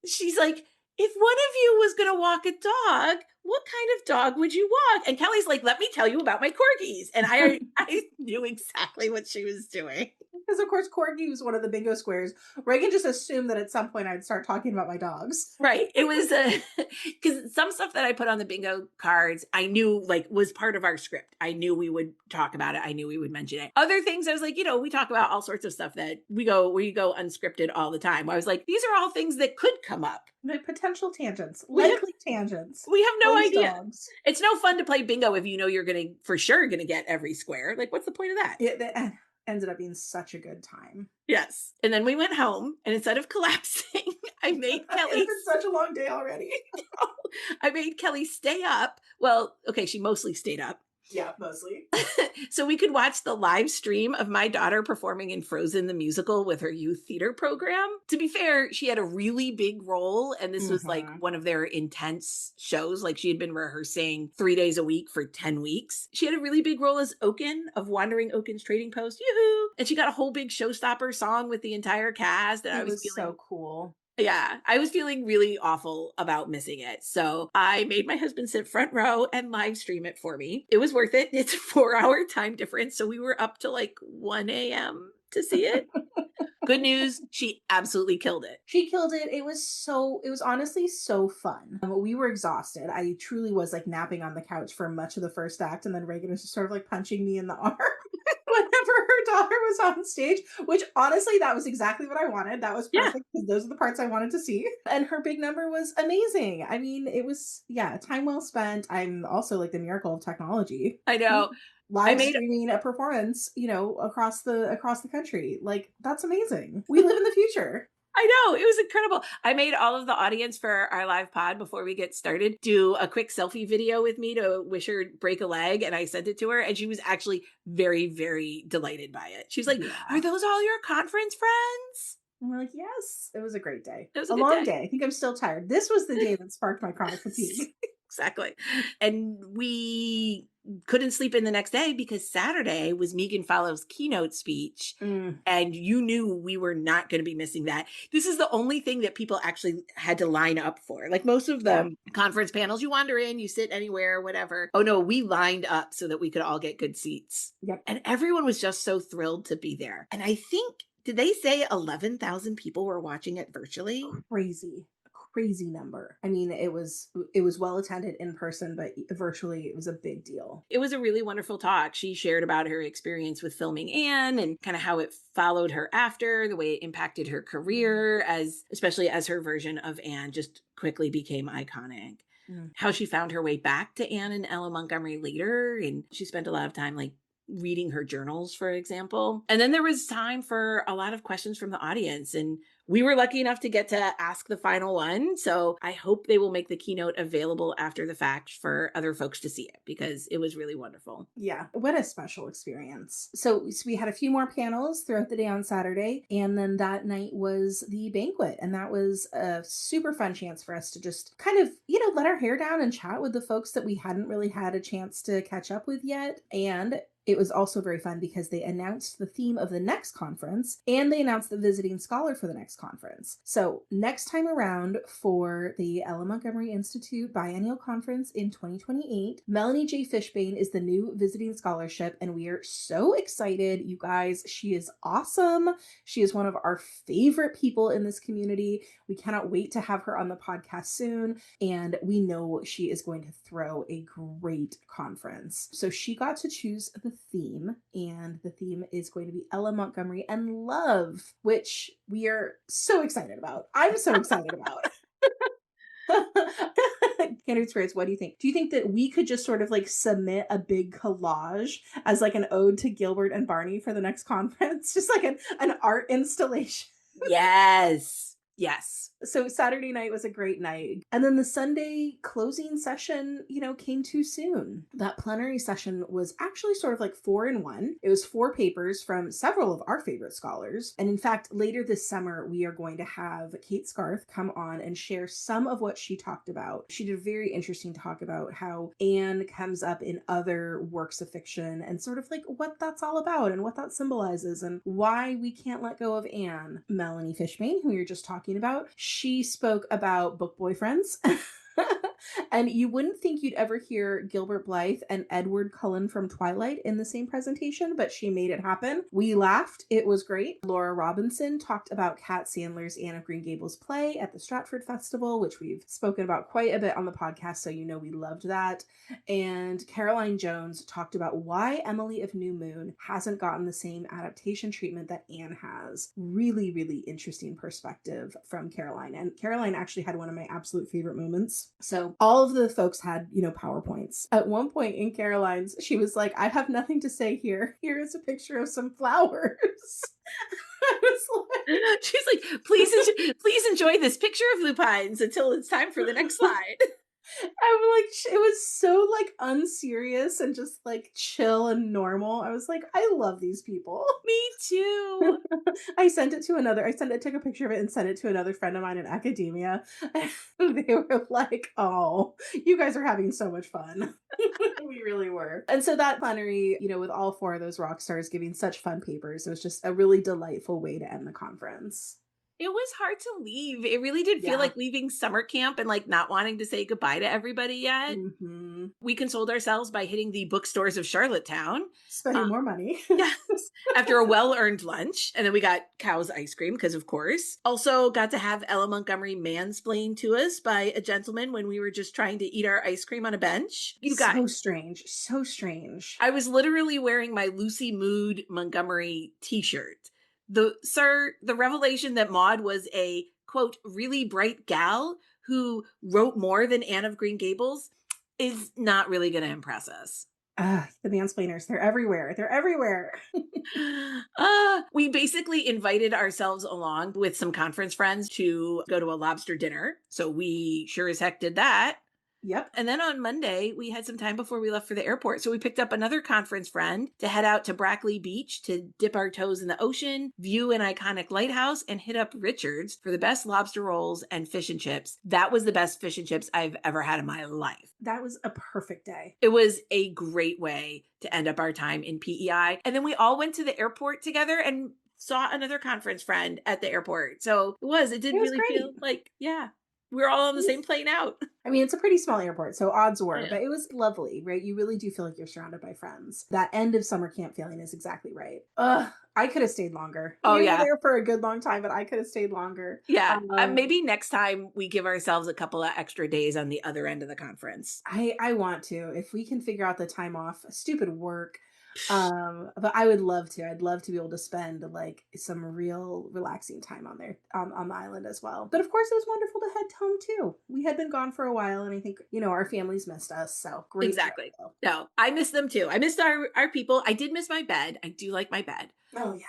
She's like, if one of you was going to walk a dog, what kind of dog would you walk? And Kelly's like, let me tell you about my corgis. And I knew exactly what she was doing. Because, of course, corgi was one of the bingo squares. Reagan just assumed that at some point I'd start talking about my dogs. Right. It was because some stuff that I put on the bingo cards, I knew like was part of our script. I knew we would talk about it. I knew we would mention it. Other things, I was like, we talk about all sorts of stuff that we go unscripted all the time. I was like, these are all things that could come up. Like potential tangents, likely tangents. We have no idea. Dogs. It's no fun to play bingo if you know you're for sure going to get every square. Like, what's the point of that? It ended up being such a good time. Yes. And then we went home, and instead of collapsing, I made Kelly. It's been such a long day already. I made Kelly stay up. Well, okay, she mostly stayed up. Yeah, mostly. So we could watch the live stream of my daughter performing in Frozen the musical with her youth theater program. To be fair, she had a really big role, and this was like one of their intense shows. Like, she had been rehearsing 3 days a week for 10 weeks. She had a really big role as Oaken of Wandering Oaken's Trading Post. Yoo-hoo! And she got a whole big showstopper song with the entire cast. And I was feeling so cool. Yeah, I was feeling really awful about missing it. So I made my husband sit front row and live stream it for me. It was worth it. It's a 4-hour time difference. So we were up to like 1 a.m. to see it. Good news, she absolutely killed it. She killed it. It was honestly so fun. We were exhausted. I truly was like napping on the couch for much of the first act. And then Reagan was just sort of like punching me in the arm whenever her daughter was on stage, which honestly, that was exactly what I wanted. That was perfect because those are the parts I wanted to see. And her big number was amazing. I mean, it was, time well spent. I'm also like the miracle of technology. I know. Live streaming a performance, across the country. Like, that's amazing. We live in the future. I know. It was incredible. I made all of the audience for our live pod before we get started do a quick selfie video with me to wish her break a leg. And I sent it to her, and she was actually very, very delighted by it. She was like, are those all your conference friends? And we're like, yes. It was a great day. It was a long day. I think I'm still tired. This was the day that sparked my chronic fatigue. Exactly. And we couldn't sleep in the next day because Saturday was Megan Fallow's keynote speech. And you knew we were not going to be missing that. This is the only thing that people actually had to line up for. Like most of the conference panels, you wander in, you sit anywhere, whatever. Oh no, we lined up so that we could all get good seats. Yep. And everyone was just so thrilled to be there. And I think, did they say 11,000 people were watching it virtually? Crazy number. I mean, it was well attended in person, but virtually it was a big deal. It was a really wonderful talk. She shared about her experience with filming Anne and kind of how it followed her after, the way it impacted her career, especially as her version of Anne just quickly became iconic. How she found her way back to Anne and Ella Montgomery later, and she spent a lot of time like reading her journals, for example. And then there was time for a lot of questions from the audience, and we were lucky enough to get to ask the final one. So I hope they will make the keynote available after the fact for other folks to see it, because it was really wonderful. Yeah, what a special experience. So we had a few more panels throughout the day on Saturday, and then that night was the banquet. And that was a super fun chance for us to just kind of, let our hair down and chat with the folks that we hadn't really had a chance to catch up with yet. And it was also very fun because they announced the theme of the next conference and they announced the visiting scholar for the next conference. So next time around for the Ella Montgomery Institute Biennial Conference in 2028, Melanie J. Fishbane is the new visiting scholarship, and we are so excited, you guys. She is awesome. She is one of our favorite people in this community. We cannot wait to have her on the podcast soon, and we know she is going to throw a great conference. So she got to choose the theme, and the theme is going to be Ella Montgomery and love, which we are so excited about. I'm so excited about. Kindred Spirits, what do you think? Do you think that we could just sort of like submit a big collage as like an ode to Gilbert and Barney for the next conference? Just like an art installation? Yes. So Saturday night was a great night. And then the Sunday closing session, came too soon. That plenary session was actually sort of like 4-in-1. It was 4 papers from several of our favorite scholars. And in fact, later this summer, we are going to have Kate Scarth come on and share some of what she talked about. She did a very interesting talk about how Anne comes up in other works of fiction and sort of like what that's all about and what that symbolizes and why we can't let go of Anne. Melanie Fishbane, who we were just talking about, she spoke about book boyfriends. And you wouldn't think you'd ever hear Gilbert Blythe and Edward Cullen from Twilight in the same presentation, but she made it happen. We laughed. It was great. Laura Robinson talked about Kat Sandler's Anne of Green Gables play at the Stratford Festival, which we've spoken about quite a bit on the podcast, so we loved that. And Caroline Jones talked about why Emily of New Moon hasn't gotten the same adaptation treatment that Anne has. Really, really interesting perspective from Caroline. And Caroline actually had one of my absolute favorite moments. So all of the folks had, PowerPoints. At one point in Caroline's, she was like, I have nothing to say here. Here is a picture of some flowers. I was like, she's like, please enjoy this picture of lupines until it's time for the next slide. I'm like, it was so like unserious and just like chill and normal. I was like, I love these people. Me too. I took a picture of it and sent it to another friend of mine in academia. And they were like, oh, you guys are having so much fun. We really were. And so that plenary, with all 4 of those rock stars giving such fun papers, it was just a really delightful way to end the conference. It was hard to leave. It really did feel like leaving summer camp and like not wanting to say goodbye to everybody yet. Mm-hmm. We consoled ourselves by hitting the bookstores of Charlottetown. Spending more money. Yes. After a well-earned lunch. And then we got Cow's ice cream, because of course. Also got to have Ella Montgomery mansplained to us by a gentleman when we were just trying to eat our ice cream on a bench. You guys. So strange. I was literally wearing my Lucy Mood Montgomery t-shirt. The revelation that Maud was a, quote, really bright gal who wrote more than Anne of Green Gables is not really going to impress us. The mansplainers, they're everywhere. We basically invited ourselves along with some conference friends to go to a lobster dinner. So we sure as heck did that. Yep. And then on Monday, we had some time before we left for the airport. So we picked up another conference friend to head out to Brackley Beach to dip our toes in the ocean, view an iconic lighthouse, and hit up Richard's for the best lobster rolls and fish and chips. That was the best fish and chips I've ever had in my life. That was a perfect day. It was a great way to end up our time in PEI. And then we all went to the airport together and saw another conference friend at the airport. So it did It was really great. feel like, yeah, we're all on the same plane out. I mean, it's a pretty small airport, so odds were, Yeah. but it was lovely, right? You really do feel like you're surrounded by friends. That end of summer camp feeling is exactly right. I could have stayed longer. Oh, We yeah. were there for a good long time, but I could have stayed longer. Yeah. Maybe next time we give ourselves a couple of extra days on the other end of the conference. I want to, if we can figure out the time off, stupid work. But I would love to. I'd love to be able to spend like some real relaxing time on there on the island as well. But of course, it was wonderful to head home too. We had been gone for a while, and I think our families missed us. So great. Exactly. No, I miss them too. I missed our people. I did miss my bed. I do like my bed. Oh yeah.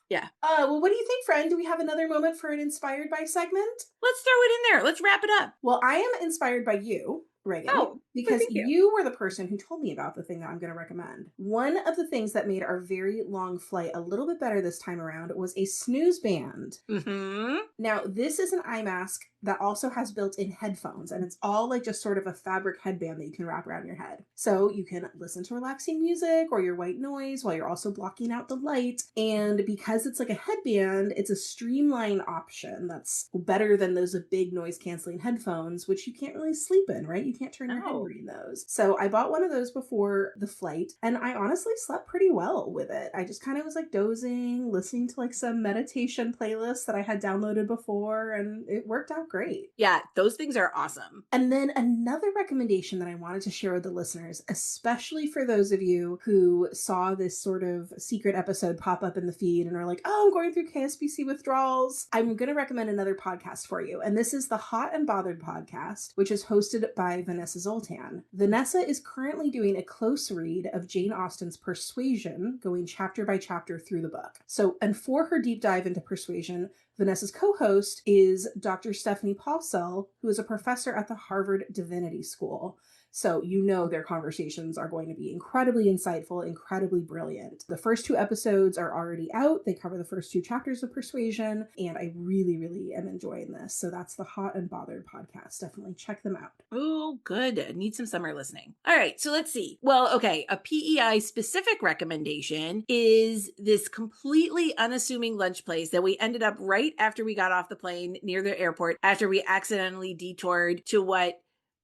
Yeah. Well, what do you think, friend? Do we have another moment for an inspired by segment? Let's throw it in there. Let's wrap it up. Well, I am inspired by you, Reagan, because thank you. you were the person who told me about the thing that I'm going to recommend. One of the things that made our very long flight a little bit better this time around was a snooze band. Mm-hmm. Now, this is an eye mask that also has built-in headphones, and it's all like just sort of a fabric headband that you can wrap around your head. So you can listen to relaxing music or your white noise while you're also blocking out the light. And because it's like a headband, it's a streamlined option that's better than those big noise-canceling headphones, which you can't really sleep in, right? You can't turn your head in those. So I bought one of those before the flight, and I honestly slept pretty well with it. I just kind of was like dozing, listening to like some meditation playlists that I had downloaded before, and it worked out great. Yeah, those things are awesome. And then another recommendation that I wanted to share with the listeners, especially for those of you who saw this sort of secret episode pop up in the feed and are like, oh, I'm going through KSBC withdrawals. I'm going to recommend another podcast for you. And this is the Hot and Bothered podcast, which is hosted by Vanessa Zoltan. Vanessa is currently doing a close read of Jane Austen's Persuasion, going chapter by chapter through the book. So, and for her deep dive into Persuasion, Vanessa's co-host is Dr. Stephanie Paulsell, who is a professor at the Harvard Divinity School. So their conversations are going to be incredibly insightful, incredibly brilliant. The first 2 episodes are already out. They cover the first 2 chapters of Persuasion, and I really, really am enjoying this. So that's the Hot and Bothered podcast. Definitely check them out. Oh, good. I need some summer listening. All right, so let's see. Well, okay, a PEI specific recommendation is this completely unassuming lunch place that we ended up right after we got off the plane near the airport, after we accidentally detoured to what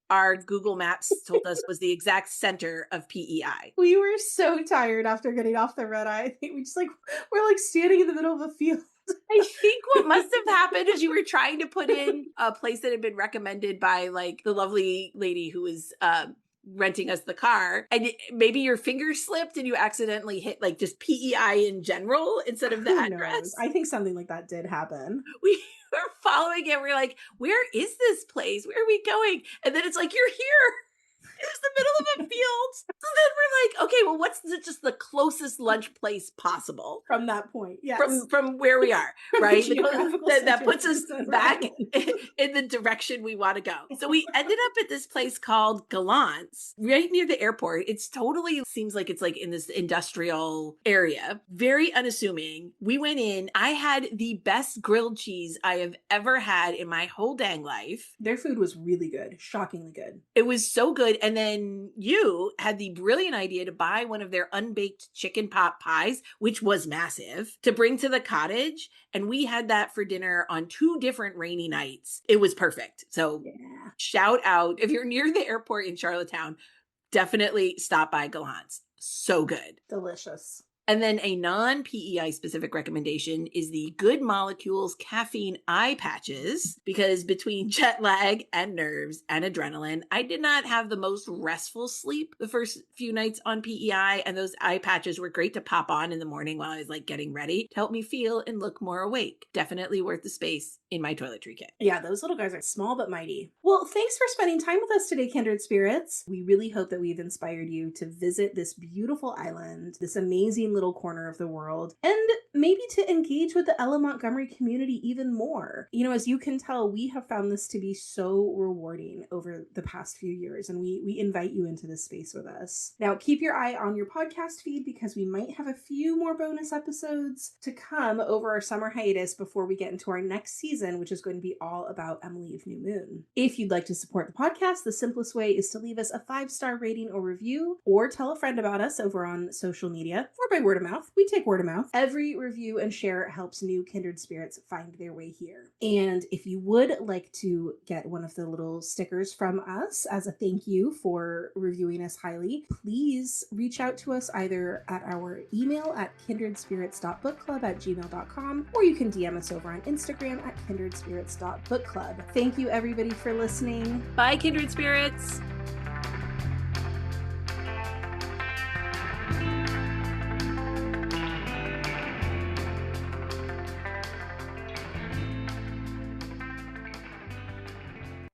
our Google Maps told us was the exact center of PEI. We were so tired after getting off the red eye. I think we're like standing in the middle of a field. I think what must have happened is you were trying to put in a place that had been recommended by like the lovely lady who was renting us the car, and maybe your finger slipped and you accidentally hit like just PEI in general instead of the Who address. knows? I think something like that did happen. We were following it. We're like, where is this place? Where are we going? And then it's like, you're here. It was the middle of a field. So then we're like, okay, well, what's just the closest lunch place possible? From that point, yes. From where we are, right? Geographical That puts us situation. back in the direction we want to go. So we ended up at this place called Gallant's, right near the airport. It's totally seems like it's like in this industrial area. Very unassuming. We went in. I had the best grilled cheese I have ever had in my whole dang life. Their food was really good, shockingly good. It was so good. And then you had the brilliant idea to buy one of their unbaked chicken pot pies, which was massive, to bring to the cottage. And we had that for dinner on 2 different rainy nights. It was perfect. So shout out, if you're near the airport in Charlottetown, definitely stop by Gallant's. So good. Delicious. And then a non-PEI specific recommendation is the Good Molecules caffeine eye patches, because between jet lag and nerves and adrenaline, I did not have the most restful sleep the first few nights on PEI, and those eye patches were great to pop on in the morning while I was like getting ready to help me feel and look more awake. Definitely worth the space in my toiletry kit. Yeah, those little guys are small but mighty. Well, thanks for spending time with us today, kindred spirits. We really hope that we've inspired you to visit this beautiful island, this amazing little corner of the world, and maybe to engage with the Ella Montgomery community even more. You know, as you can tell, we have found this to be so rewarding over the past few years, and we invite you into this space with us. Now, keep your eye on your podcast feed because we might have a few more bonus episodes to come over our summer hiatus before we get into our next season, which is going to be all about Emily of New Moon. If you'd like to support the podcast, the simplest way is to leave us a 5-star rating or review, or tell a friend about us over on social media, or by word of mouth. We take word of mouth. Every review and share helps new kindred spirits find their way here. And if you would like to get one of the little stickers from us as a thank you for reviewing us highly, please reach out to us either at our email at kindredspirits.bookclub@gmail.com, or you can DM us over on Instagram at kindredspirits.bookclub. Thank you everybody for listening. Bye, kindred spirits.